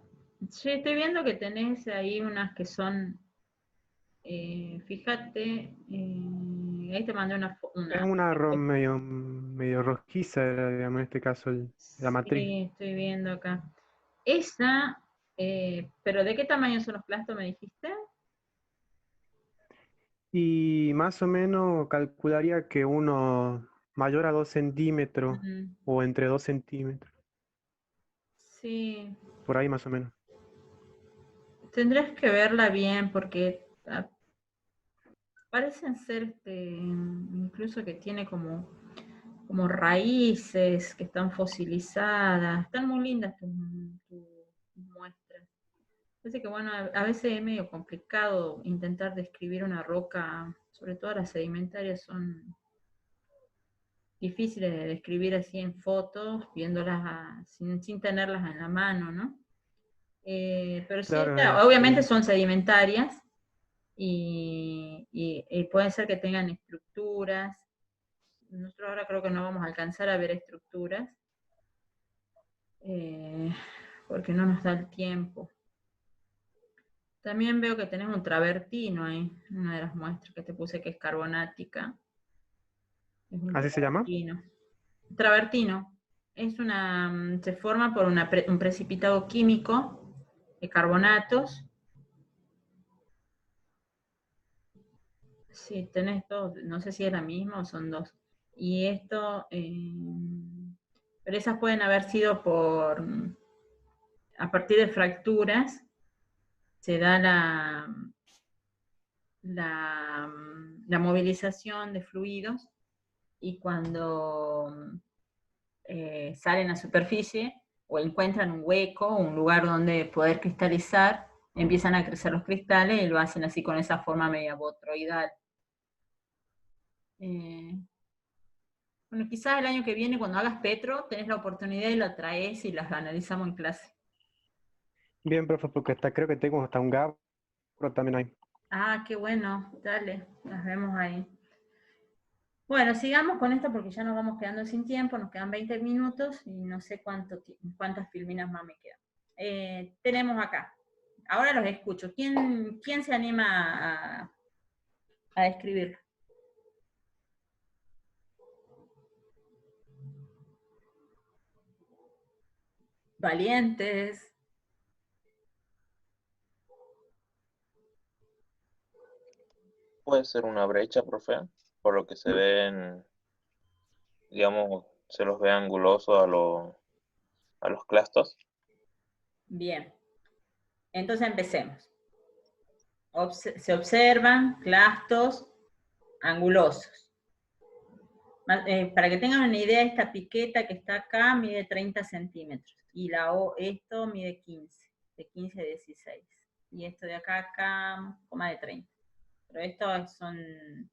sí, estoy viendo que tenés ahí unas que son, fíjate, ahí te mandé Es medio rojiza, digamos, en este caso la matriz. sí, estoy viendo acá. Esa, pero ¿de qué tamaño son los plastos, me dijiste? Y más o menos calcularía que uno mayor a 2 centímetros Mm, o entre 2 centímetros, sí, por ahí más o menos. tendrías que verla bien porque parecen ser incluso que tiene como raíces que están fosilizadas. Están muy lindas tus muestras. Así que bueno, a veces es medio complicado intentar describir una roca, sobre todo las sedimentarias son difíciles de describir así en fotos, viéndolas sin tenerlas en la mano, ¿no? Pero sí, Claro, obviamente son sedimentarias y pueden ser que tengan estructuras. Nosotros ahora creo que no vamos a alcanzar a ver estructuras, porque no nos da el tiempo. También veo que tenés un travertino ahí, una de las muestras que te puse que es carbonática. Es un ¿así se llama? travertino. Travertino. Se forma por un precipitado químico de carbonatos. Sí, tenés dos, no sé si es la misma o son dos. Y esto, pero esas pueden haber sido a partir de fracturas, se da la movilización de fluidos, y cuando salen a superficie o encuentran un hueco, un lugar donde poder cristalizar, empiezan a crecer los cristales y lo hacen así con esa forma media botroidal. Bueno, quizás el año que viene, cuando hagas Petro, tenés la oportunidad y lo traes y las analizamos en clase. Bien, profe, porque creo que tengo hasta un gabro también ahí. Ah, qué bueno, dale, las vemos ahí. Bueno, sigamos con esto porque ya nos vamos quedando sin tiempo, nos quedan 20 minutos y no sé cuántas filminas más me quedan. Tenemos acá, ahora los escucho. ¿Quién se anima a escribir? Valientes. Puede ser una brecha, profe, por lo que se ven, digamos, se los ve angulosos a los clastos. Bien, entonces empecemos. Se observan clastos angulosos. Para que tengan una idea, esta piqueta que está acá mide 30 centímetros y esto mide 15, de 15 a 16. Y esto de acá, más de 30. Pero estos son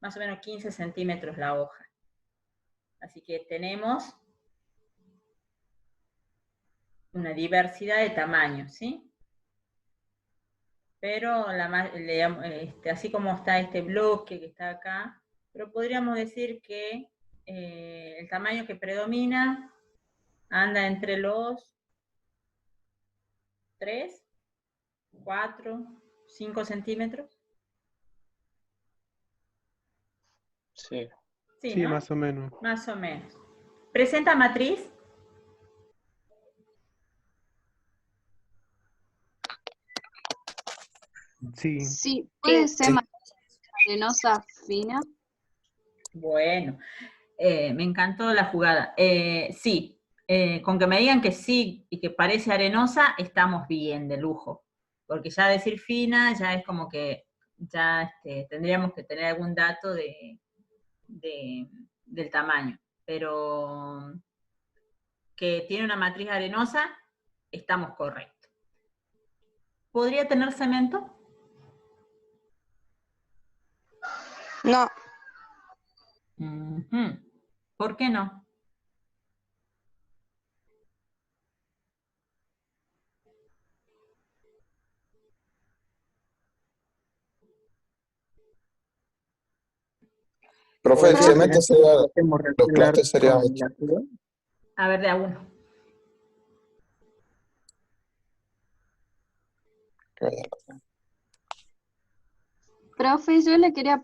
más o menos 15 centímetros la hoja. Así que tenemos una diversidad de tamaños, ¿sí? Pero así como está este bloque que está acá, pero podríamos decir que el tamaño que predomina anda entre los 3, 4, 5 centímetros. Sí. Sí, Sí, ¿no? más o menos. Más o menos. ¿Presenta matriz? Sí, Sí, puede ser más arenosa fina. Bueno, me encantó la jugada. Sí, con que me digan que sí y que parece arenosa, estamos bien, de lujo. Porque ya decir fina ya es como que ya tendríamos que tener algún dato del tamaño. Pero que tiene una matriz arenosa, estamos correctos. ¿Podría tener cemento? No, Ujú. ¿Por qué no? Profe, el ¿podría cemento tener sería, relación los molecular clastos serían con la ciudad? A ver, de a uno. Profe, yo le quería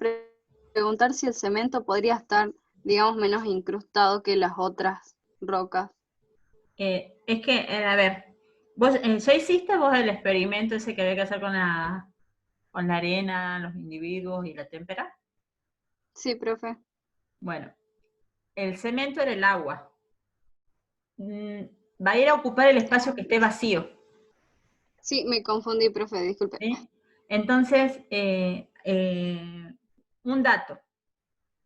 preguntar si el cemento podría estar, digamos, menos incrustado que las otras rocas. Es que, a ver, ¿ya hiciste vos el experimento ese que había que hacer con la arena, los individuos y la témpera? Sí, profe. Bueno, el cemento era el agua. Va a ir a ocupar el espacio que esté vacío. Sí, me confundí, profe, disculpe. ¿Sí? Entonces, un dato.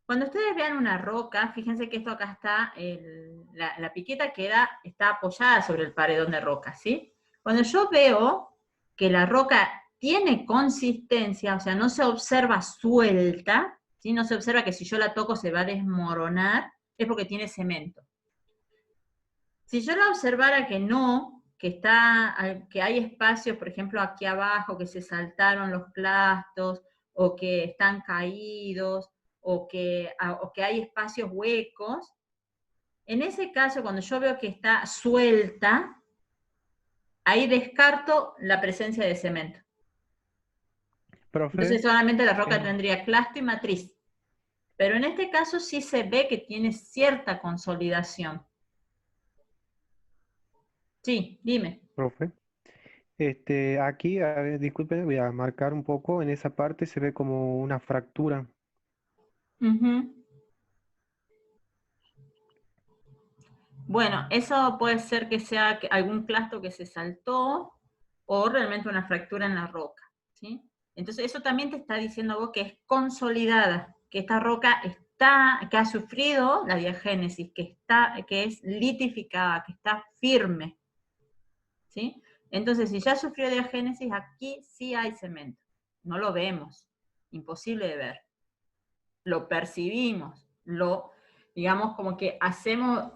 Cuando ustedes vean una roca, fíjense que esto acá está, la piqueta está apoyada sobre el paredón de roca, ¿sí? Cuando yo veo que la roca tiene consistencia, o sea, no se observa suelta, ¿sí? No se observa que si yo la toco se va a desmoronar, es porque tiene cemento. Si yo la observara que no, que hay espacios, por ejemplo, aquí abajo, que se saltaron los clastos, o que están caídos, o que hay espacios huecos, en ese caso, cuando yo veo que está suelta, ahí descarto la presencia de cemento. Profe, Entonces solamente la roca tendría clasto y matriz. Pero en este caso sí se ve que tiene cierta consolidación. Sí, dime. profe. Aquí, a ver, disculpe, voy a marcar un poco. En esa parte se ve como una fractura. Ujú. Bueno, eso puede ser que sea algún clasto que se saltó o realmente una fractura en la roca, ¿sí? Entonces eso también te está diciendo a vos que es consolidada, que esta roca que ha sufrido la diagénesis, que es litificada, que está firme, ¿sí? Entonces, si ya sufrió diagénesis, aquí sí hay cemento. No lo vemos, imposible de ver. Lo percibimos, digamos, como que hacemos,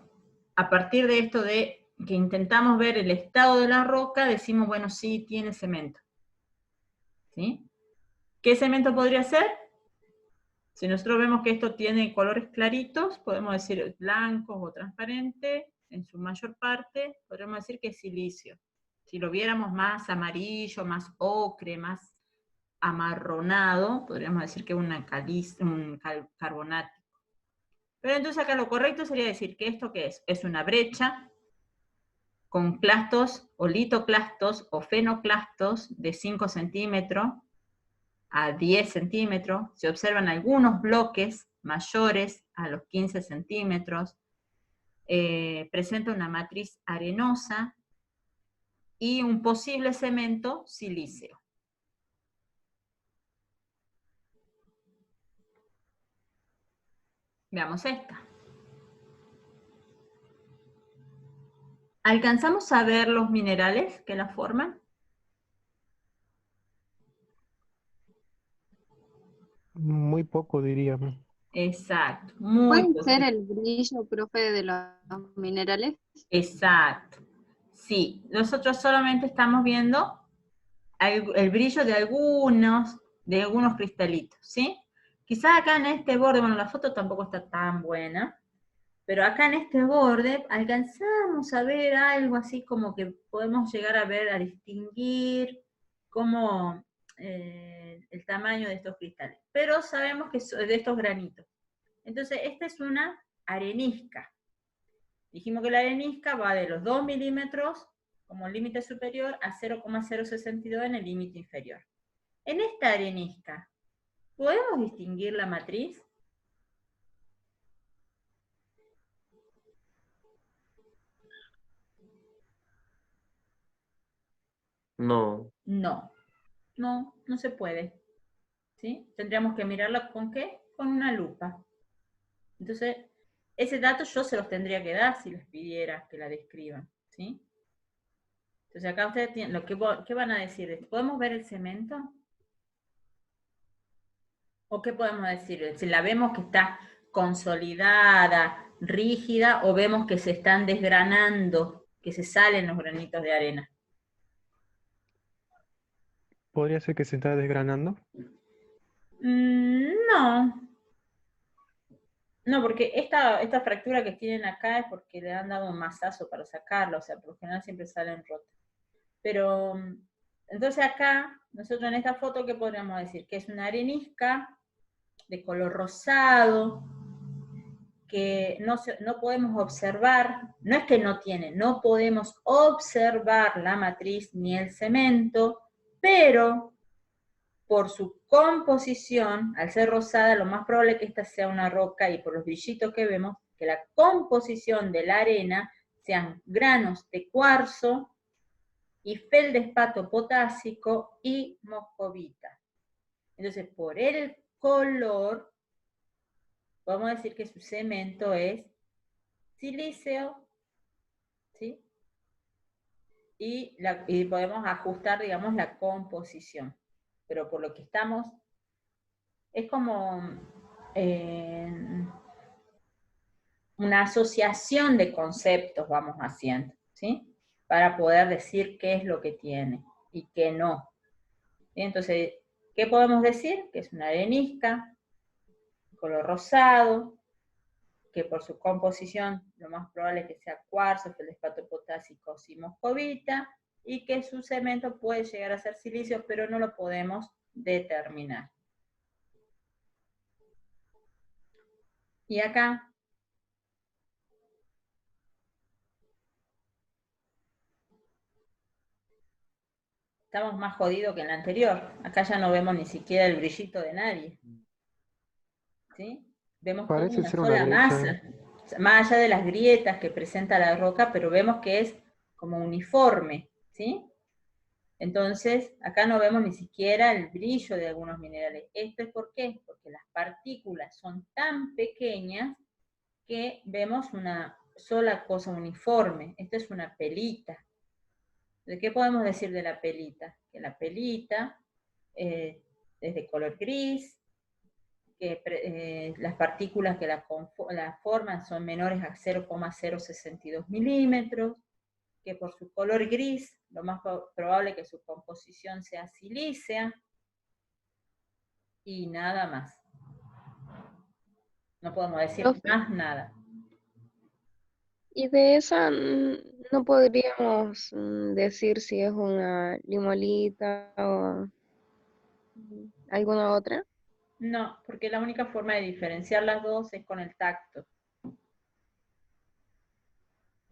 a partir de esto de que intentamos ver el estado de la roca, decimos, bueno, sí, tiene cemento. ¿Sí? ¿Qué cemento podría ser? Si nosotros vemos que esto tiene colores claritos, podemos decir blancos o transparentes, en su mayor parte, podríamos decir que es silicio. Si lo viéramos más amarillo, más ocre, más amarronado, podríamos decir que es un carbonático. Pero entonces acá lo correcto sería decir que esto ¿qué es? Es una brecha con clastos o litoclastos o fenoclastos de 5 centímetros a 10 centímetros. Se observan algunos bloques mayores a los 15 centímetros. Presenta una matriz arenosa y un posible cemento silíceo. Veamos esta. ¿Alcanzamos a ver los minerales que la forman? Muy poco, diríamos. Exacto, muy ¿Puede ser poquito. el brillo, profe, de los minerales? Exacto. Sí, nosotros solamente estamos viendo el brillo de algunos cristalitos, ¿sí? Quizás acá en este borde, bueno, la foto tampoco está tan buena, pero acá en este borde alcanzamos a ver algo así como que podemos llegar a ver, a distinguir como el tamaño de estos cristales. Pero sabemos que son de estos granitos. Entonces, esta es una arenisca. Dijimos que la arenisca va de los 2 milímetros como límite superior a 0,062 en el límite inferior. En esta arenisca, ¿podemos distinguir la matriz? No. No, no se puede. ¿Sí? Tendríamos que mirarla ¿con qué? Con una lupa. Entonces, ese dato yo se los tendría que dar si les pidiera que la describan. ¿Sí? Entonces acá ustedes tienen, ¿qué van a decir? ¿Podemos ver el cemento? ¿O qué podemos decir? Si la vemos que está consolidada, rígida, o vemos que se están desgranando, que se salen los granitos de arena. ¿Podría ser que se está desgranando? No, no, porque esta fractura que tienen acá es porque le han dado un mazazo para sacarla, o sea, por lo general siempre salen rotas. Pero, entonces acá, nosotros en esta foto, ¿qué podríamos decir? Que es una arenisca de color rosado, que no podemos observar, no es que no tiene, no podemos observar la matriz ni el cemento, pero por su composición, al ser rosada, lo más probable es que esta sea una roca, y por los brillitos que vemos, que la composición de la arena sean granos de cuarzo y feldespato potásico y moscovita. Entonces, por el color, vamos a decir que su cemento es silíceo, ¿sí? Y podemos ajustar, digamos, la composición. Pero por lo que estamos, es como, una asociación de conceptos vamos haciendo, ¿sí? Para poder decir qué es lo que tiene y qué no. Entonces, ¿qué podemos decir? Que es una arenisca, color rosado, que por su composición lo más probable es que sea cuarzo, feldespato potásico y moscovita, y que su cemento puede llegar a ser silicio, pero no lo podemos determinar. Y acá estamos más jodidos que en la anterior. Acá ya no vemos ni siquiera el brillito de nadie. ¿Sí? Vemos todo Parece una ser una sola brecha. masa. Más allá de las grietas que presenta la roca, pero vemos que es como uniforme, ¿sí? Entonces, acá no vemos ni siquiera el brillo de algunos minerales. ¿Esto es por qué? Porque las partículas son tan pequeñas que vemos una sola cosa uniforme. Esto es una pelita. ¿De qué podemos decir de la pelita? Que la pelita es de color gris, que las partículas que la forman son menores a 0,062 milímetros, que por su color gris, lo más probable es que su composición sea silícea, y nada más. No podemos decir Profe, más nada. y de esa no podríamos decir si es una limolita o alguna otra. No, porque la única forma de diferenciar las dos es con el tacto.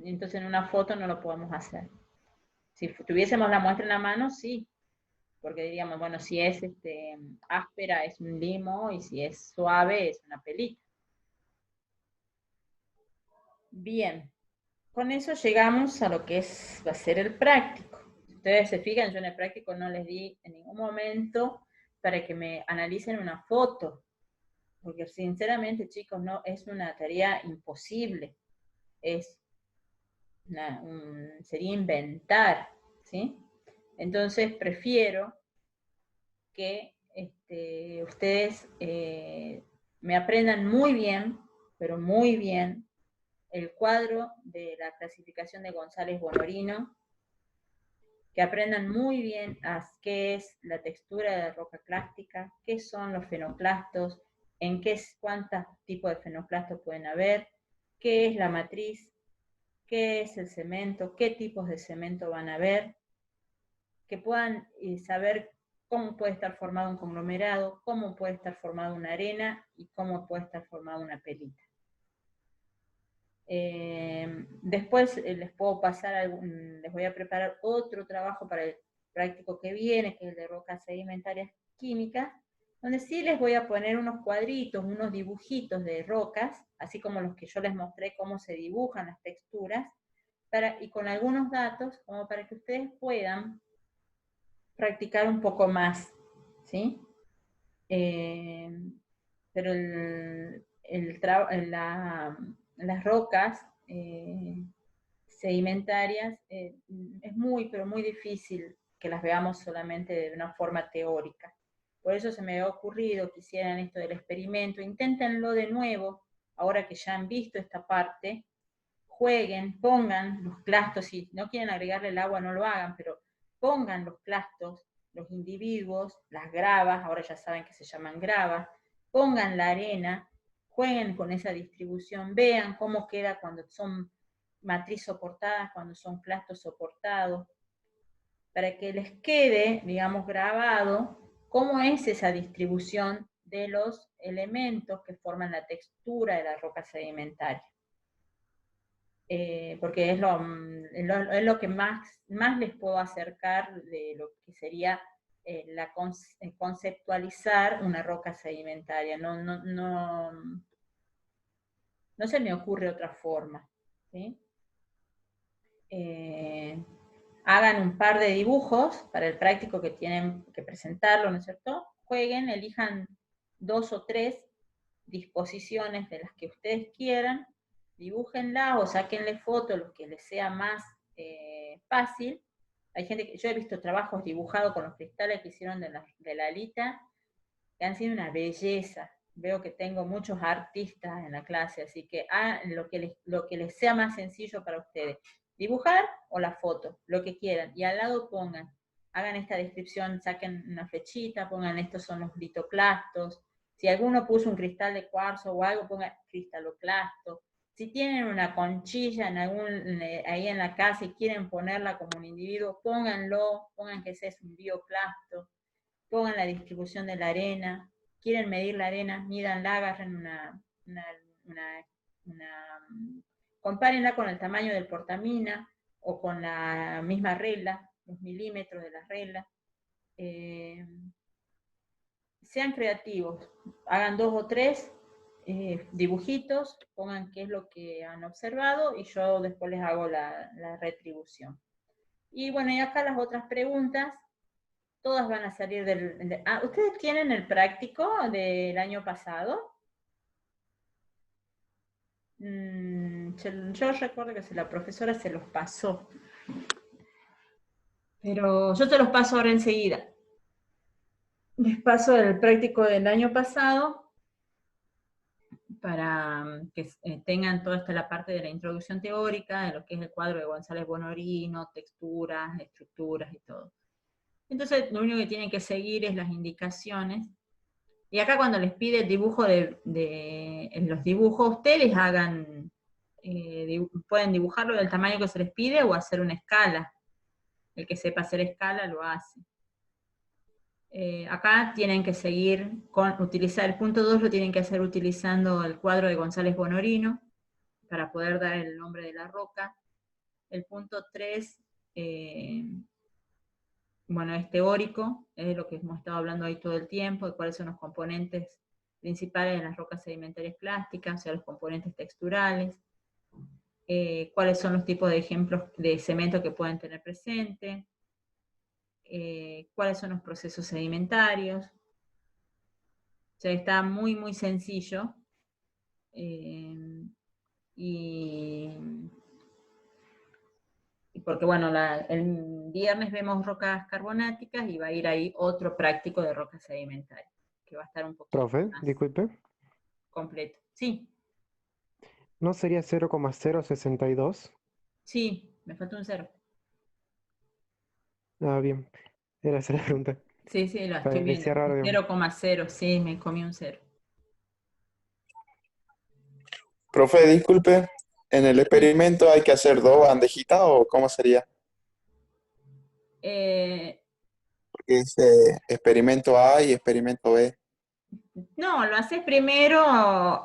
Entonces en una foto no lo podemos hacer. Si tuviésemos la muestra en la mano, sí, porque diríamos, bueno, si es áspera es un limo y si es suave es una pelita. Bien, con eso llegamos a lo que va a ser el práctico. Si ustedes se fijan, yo en el práctico no les di en ningún momento para que me analicen una foto, porque sinceramente, chicos, no es una tarea imposible, sería inventar, ¿sí? Entonces prefiero que ustedes me aprendan muy bien, pero muy bien, el cuadro de la clasificación de González Bonorino, que aprendan muy bien qué es la textura de la roca clástica, qué son los fenoclastos, cuántos tipos de fenoclastos pueden haber, qué es la matriz, qué es el cemento, qué tipos de cemento van a haber, que puedan saber cómo puede estar formado un conglomerado, cómo puede estar formada una arena y cómo puede estar formada una pelita. Después les puedo pasar, les voy a preparar otro trabajo para el práctico que viene, que es el de rocas sedimentarias químicas, donde sí les voy a poner unos cuadritos, unos dibujitos de rocas, así como los que yo les mostré cómo se dibujan las texturas, y con algunos datos, como para que ustedes puedan practicar un poco más, ¿sí? Pero las rocas sedimentarias es muy, pero muy difícil que las veamos solamente de una forma teórica. Por eso se me ha ocurrido que hicieran esto del experimento, inténtenlo de nuevo, ahora que ya han visto esta parte, jueguen, pongan los clastos, si no quieren agregarle el agua no lo hagan, pero pongan los clastos, los individuos, las gravas, ahora ya saben que se llaman gravas, pongan la arena, jueguen con esa distribución, vean cómo queda cuando son matriz soportadas, cuando son clastos soportados, para que les quede, digamos, grabado cómo es esa distribución de los elementos que forman la textura de la roca sedimentaria. Porque es lo que más les puedo acercar de lo que sería conceptualizar una roca sedimentaria. No se me ocurre otra forma, ¿sí? Hagan un par de dibujos para el práctico que tienen que presentarlo, ¿no es cierto? Jueguen, elijan 2 o 3 disposiciones de las que ustedes quieran, dibújenla o sáquenle fotos, lo que les sea más fácil. Hay gente que yo he visto trabajos dibujados con los cristales que hicieron de la alita, que han sido una belleza, veo que tengo muchos artistas en la clase, así que lo que les sea más sencillo para ustedes. Dibujar o la foto, lo que quieran. Y al lado hagan esta descripción, saquen una flechita, pongan estos son los litoclastos. Si alguno puso un cristal de cuarzo o algo, pongan cristaloclasto. Si tienen una conchilla ahí en la casa y quieren ponerla como un individuo, pónganlo, pongan que ese es un bioclasto, pongan la distribución de la arena. Quieren medir la arena, mídanla, agarren compárenla con el tamaño del portamina o con la misma regla, los milímetros de la regla. Sean creativos, hagan 2 o 3 dibujitos, pongan qué es lo que han observado y yo después les hago la retribución. Y bueno, y acá las otras preguntas, todas van a salir ¿ustedes tienen el práctico del año pasado? Yo recuerdo que la profesora se los pasó. Pero yo te los paso ahora enseguida. Les paso el práctico del año pasado para que tengan toda la parte de la introducción teórica, de lo que es el cuadro de González Bonorino, texturas, estructuras y todo. Entonces, lo único que tienen que seguir es las indicaciones. Y acá cuando les pide el dibujo en los dibujos, ustedes hagan, pueden dibujarlo del tamaño que se les pide o hacer una escala. El que sepa hacer escala lo hace. Acá tienen que seguir utilizar el punto 2, lo tienen que hacer utilizando el cuadro de González Bonorino para poder dar el nombre de la roca. El punto 3, bueno, es teórico, es lo que hemos estado hablando ahí todo el tiempo, de cuáles son los componentes principales de las rocas sedimentarias clásticas, o sea, los componentes texturales, cuáles son los tipos de ejemplos de cemento que pueden tener presente, cuáles son los procesos sedimentarios. O sea, está muy, muy sencillo. Porque bueno, el viernes vemos rocas carbonáticas y va a ir ahí otro práctico de rocas sedimentarias, que va a estar un poquito Profe, más disculpe. completo. Sí, ¿No sería 0,062? sí, me faltó un 0. Ah, bien. Era esa la pregunta. Sí, sí, lo estoy viendo. Parecía raro, digamos. 0,0, sí, me comí un 0. Profe, disculpe, ¿en el experimento hay que hacer 2 bandejitas o cómo sería? Porque es experimento A y experimento B. No, lo haces primero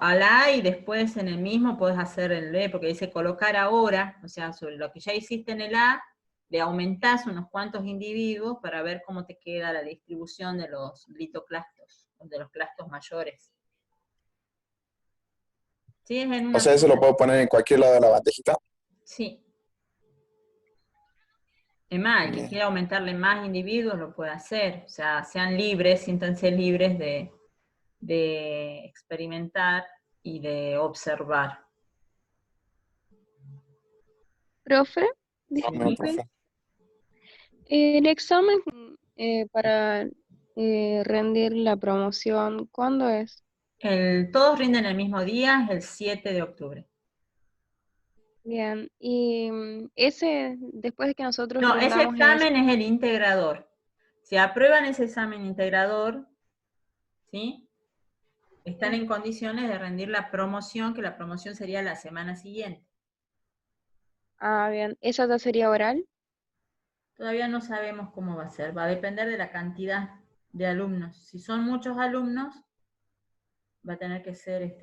al A y después en el mismo puedes hacer el B, porque dice colocar ahora, o sea, sobre lo que ya hiciste en el A, le aumentás unos cuantos individuos para ver cómo te queda la distribución de los litoclastos, de los clastos mayores. Sí, es en O una sea, eso lo sola. puedo poner en cualquier lado de la bandejita. Sí. Es más, el que Bien. quiera aumentarle más individuos lo puede hacer, o sea, sean libres, siéntanse libres de experimentar y de observar. Profe, No, disculpe. profe. El examen para rendir la promoción, ¿cuándo es? Todos rinden el mismo día, es el 7 de octubre. Bien, y ese, después de que nosotros No, ese rindamos examen es el integrador. Si aprueban ese examen integrador, ¿sí? Están en condiciones de rendir la promoción, que la promoción sería la semana siguiente. Ah, bien, ¿esa ya sería oral? Todavía no sabemos cómo va a ser, va a depender de la cantidad de alumnos. Si son muchos alumnos, va a tener que ser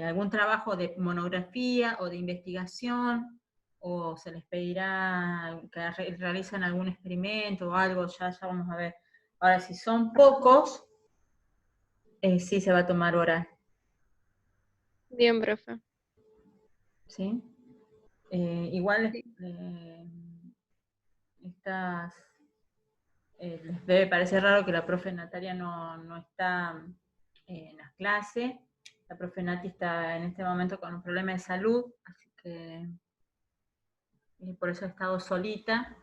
algún trabajo de monografía o de investigación, o se les pedirá que realicen algún experimento o algo, ya vamos a ver. Ahora, si son pocos, sí se va a tomar oral. Bien, profe. ¿Sí? Igual Sí. les debe parecer raro que la profe Natalia no está en las clases. La profe Nati está en este momento con un problema de salud, así que por eso ha estado solita.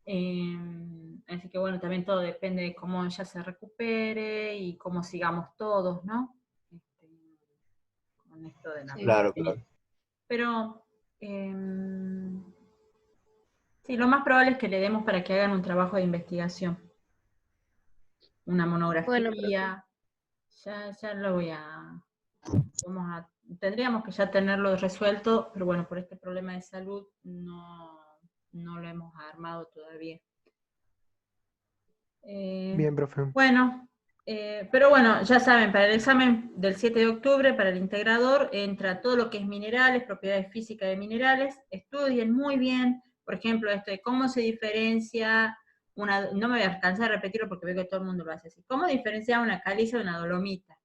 Así que bueno, también todo depende de cómo ella se recupere y cómo sigamos todos, ¿no? Con esto de la Sí. Claro, pandemia. claro. Pero sí, lo más probable es que le demos para que hagan un trabajo de investigación. Una Bueno, profe. monografía. Ya lo tendríamos que ya tenerlo resuelto, pero bueno, por este problema de salud no lo hemos armado todavía. Bien, profe. Bueno, pero bueno, ya saben, para el examen del 7 de octubre, para el integrador, entra todo lo que es minerales, propiedades físicas de minerales. Estudien muy bien, por ejemplo, esto de cómo se diferencia no me voy a alcanzar a repetirlo porque veo que todo el mundo lo hace así. ¿Cómo diferenciar una caliza de una dolomita?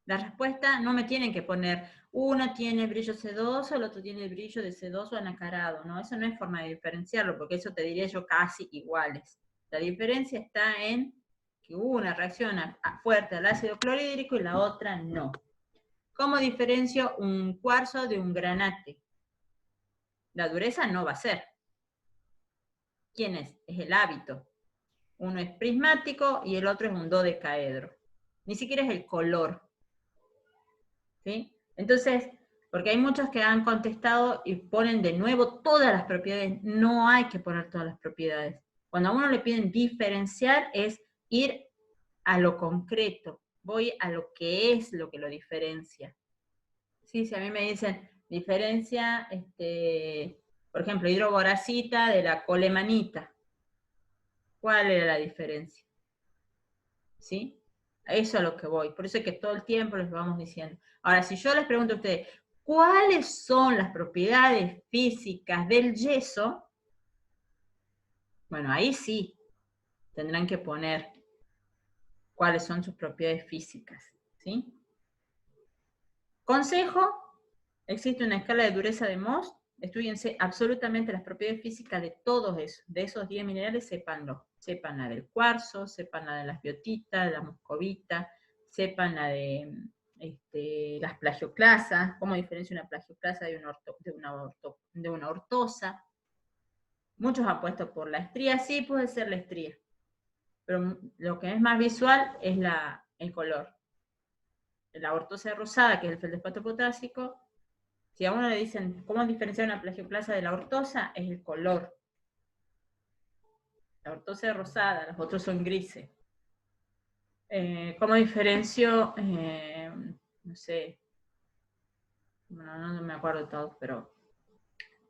La respuesta no me tienen que poner, uno tiene brillo sedoso, el otro tiene brillo de sedoso anacarado, ¿no? Eso no es forma de diferenciarlo, porque eso te diría yo casi iguales. La diferencia está en que una reacciona fuerte al ácido clorhídrico y la otra no. ¿Cómo diferencio un cuarzo de un granate? La dureza no va a ser. ¿Quién es? Es el hábito. Uno es prismático y el otro es un dodecaedro. Ni siquiera es el color. ¿Sí? Entonces, porque hay muchos que han contestado y ponen de nuevo todas las propiedades. No hay que poner todas las propiedades. Cuando a uno le piden diferenciar es ir a lo concreto. Voy a lo que es lo que lo diferencia. Sí, si a mí me dicen diferencia, por ejemplo, hidroboracita de la colemanita. ¿Cuál era la diferencia? ¿Sí? A eso es a lo que voy. Por eso es que todo el tiempo les vamos diciendo. Ahora, si yo les pregunto a ustedes, ¿cuáles son las propiedades físicas del yeso? Bueno, ahí sí tendrán que poner cuáles son sus propiedades físicas. ¿Sí? Consejo, existe una escala de dureza de Mohs. Estúdiense absolutamente las propiedades físicas de todos esos. De esos 10 minerales, sépanlo. Sepan la del cuarzo, sepan la de las biotitas, de la moscovita, sepan la de las plagioclasas, cómo diferencia una plagioclasa de una ortosa. Muchos han puesto por la estría, sí puede ser la estría, pero lo que es más visual es el color. La ortosa rosada, que es el feldespato potásico, si a uno le dicen cómo diferenciar una plagioclasa de la ortosa, es el color. La ortosa es rosada, los otros son grises. ¿Cómo diferencio? No sé, bueno, no me acuerdo todos, pero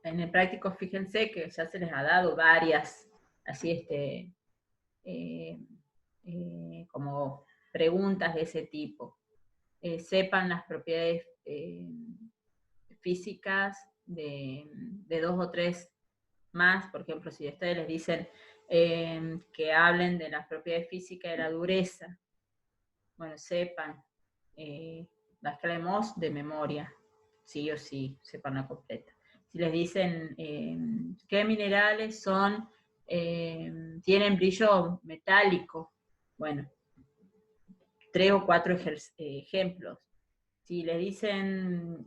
en el práctico fíjense que ya se les ha dado varias, así como preguntas de ese tipo. Sepan las propiedades físicas de 2 o 3 más, por ejemplo, si ustedes les dicen que hablen de las propiedades físicas de la dureza, bueno, sepan la escala de Mohs de memoria, sí o sí, sepan la completa. Si les dicen qué minerales son, tienen brillo metálico, bueno, 3 o 4 ejemplos. Si les dicen,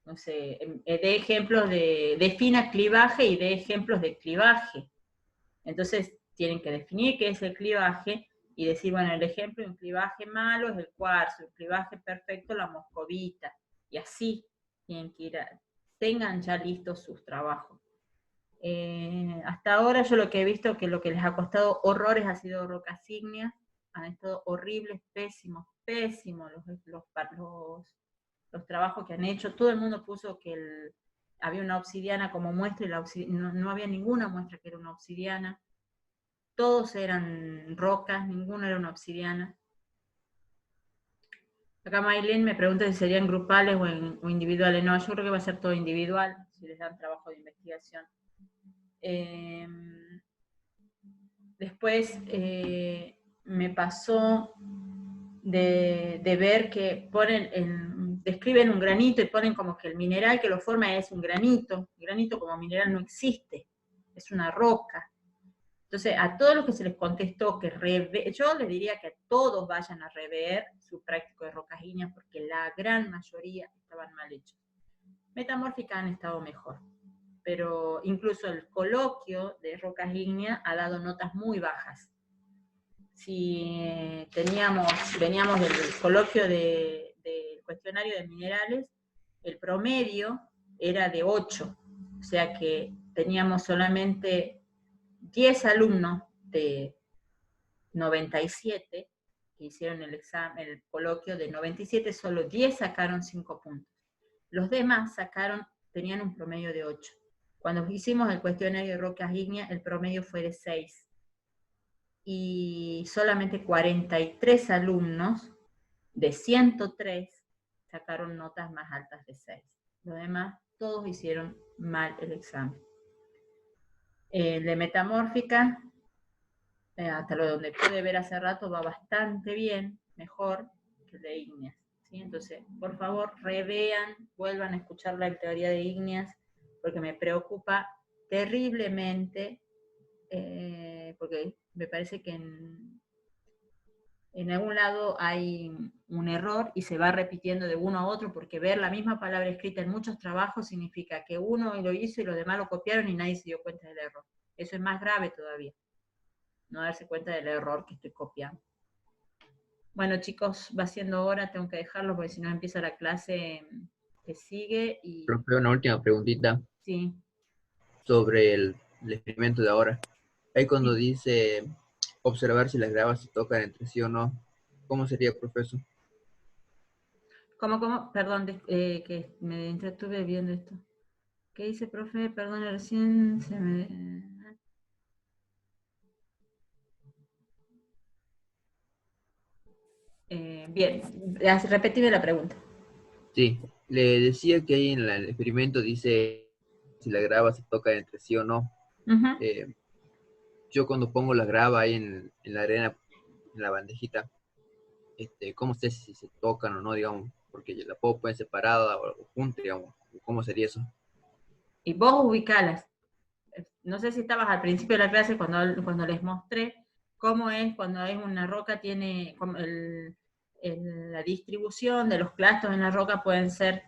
no sé, de ejemplos de fina clivaje y de ejemplos de clivaje. Entonces, tienen que definir qué es el clivaje y decir, bueno, el ejemplo de un clivaje malo es el cuarzo, el clivaje perfecto la moscovita, y así tienen que ir tengan ya listos sus trabajos. Hasta ahora yo lo que he visto que lo que les ha costado horrores ha sido rocas ígneas, han estado horribles, pésimos los trabajos que han hecho. Todo el mundo puso que había una obsidiana como muestra y no había ninguna muestra que era una obsidiana. Todos eran rocas, ninguna era una obsidiana. Acá Maylin me pregunta si serían grupales o individuales. No, yo creo que va a ser todo individual, si les dan trabajo de investigación. Después me pasó de ver que describen un granito y ponen como que el mineral que lo forma es un granito. El granito como mineral no existe, es una roca. Entonces, a todos los que se les contestó yo les diría que a todos vayan a rever su práctico de rocas ígneas porque la gran mayoría estaban mal hechos. Metamórficas han estado mejor. pero incluso el coloquio de rocas ígneas ha dado notas muy bajas. Si veníamos del coloquio del cuestionario de minerales, el promedio era de 8, o sea que teníamos solamente 10 alumnos de 97 que hicieron el examen, el coloquio de 97, solo 10 sacaron 5 puntos. Los demás tenían un promedio de 8. Cuando hicimos el cuestionario de rocas ígneas, el promedio fue de 6. Y solamente 43 alumnos de 103 sacaron notas más altas de 6. Los demás, todos hicieron mal el examen. El de metamórfica, hasta lo donde pude ver hace rato, va bastante bien, mejor que el de ígneas, ¿sí? Entonces, por favor, revean, vuelvan a escuchar la teoría de ígneas, porque me preocupa terriblemente, porque me parece que en algún lado hay un error y se va repitiendo de uno a otro, porque ver la misma palabra escrita en muchos trabajos significa que uno lo hizo y los demás lo copiaron y nadie se dio cuenta del error. Eso es más grave todavía, no darse cuenta del error que estoy copiando. Bueno, chicos, va siendo hora, tengo que dejarlo porque si no empieza la clase que sigue y... Profe, una última preguntita Sí. sobre el experimento de ahora. Ahí cuando dice observar si las gravas se tocan entre sí o no, ¿cómo sería, profesor? ¿Cómo? Perdón, que me entretuve viendo esto. ¿Qué dice, profe? Perdón, recién se me... bien, repetime la pregunta. Sí, le decía que ahí en el experimento dice si la grava se toca entre sí o no. Uh-huh. Yo cuando pongo la grava ahí en la arena, en la bandejita, ¿cómo sé si se tocan o no, digamos? Porque la puedo poner separada o junta, digamos. ¿Cómo sería eso? Y vos ubicalas. No sé si estabas al principio de la clase cuando les mostré cómo es cuando hay una roca, tiene la distribución de los clastos en la roca pueden ser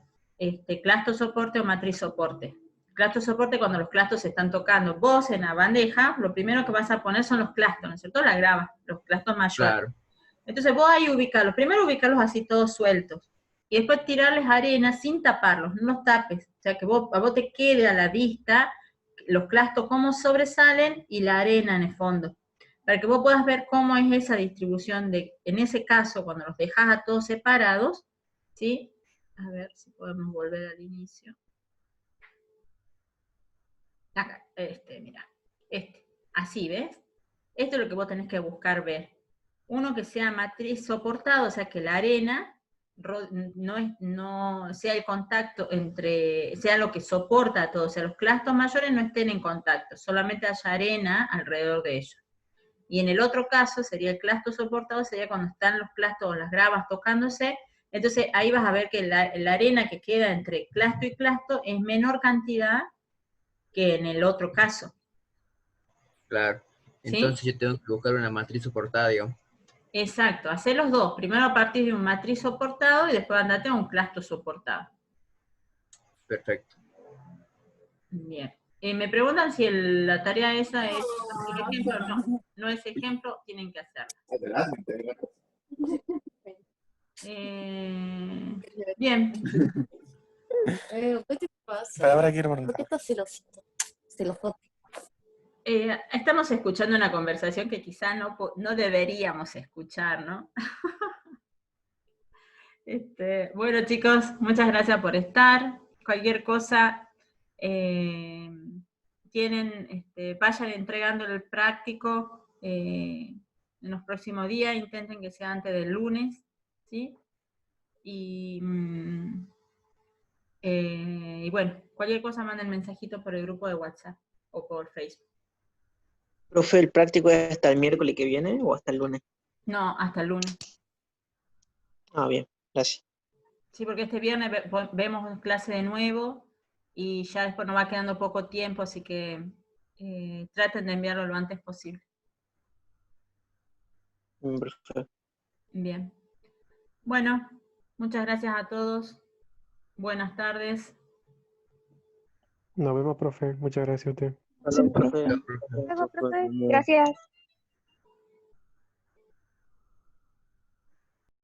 clasto soporte o matriz soporte. Clasto soporte cuando los clastos se están tocando. Vos en la bandeja, lo primero que vas a poner son los clastos, ¿no es cierto? La grava, los clastos mayores. Claro. Entonces vos ahí ubicarlos. Primero ubicarlos así todos sueltos. Y después tirarles arena sin taparlos, no los tapes. O sea, que a vos te quede a la vista los clastos cómo sobresalen y la arena en el fondo. Para que vos puedas ver cómo es esa distribución en ese caso, cuando los dejas a todos separados, ¿sí? A ver si podemos volver al inicio. Acá, mira, así, ¿ves? Esto es lo que vos tenés que buscar ver. Uno que sea matriz soportado, o sea que la arena no sea el contacto sea lo que soporta a todo, o sea, los clastos mayores no estén en contacto, solamente haya arena alrededor de ellos. Y en el otro caso sería el clasto soportado, sería cuando están los clastos o las gravas tocándose, entonces ahí vas a ver que la arena que queda entre clasto y clasto es menor cantidad que en el otro caso. Claro. Entonces ¿sí? Yo tengo que buscar una matriz soportada, digamos. Exacto, hacer los dos. Primero a partir de un matriz soportado y después andate a un clasto soportado. Perfecto. Bien. Me preguntan si la tarea esa es ejemplo o no. No es ejemplo, tienen que hacerla. Bien. ¿Qué te pasa? Palabra quiero preguntar. ¿Por qué estás celoso? Estamos escuchando una conversación que quizá no deberíamos escuchar, ¿no? Bueno, chicos, muchas gracias por estar. Cualquier cosa, vayan entregando el práctico en los próximos días, intenten que sea antes del lunes, ¿sí? Y bueno, cualquier cosa manden mensajito por el grupo de WhatsApp o por Facebook. Profe, ¿el práctico es hasta el miércoles que viene o hasta el lunes? No, hasta el lunes. Ah, bien, gracias. Sí, porque este viernes vemos clase de nuevo y ya después nos va quedando poco tiempo, así que traten de enviarlo lo antes posible. Perfecto. Bien. Bueno, muchas gracias a todos. Buenas tardes. Nos vemos, profe. Muchas gracias a usted. Hasta luego, profe. Luego, profe. Gracias.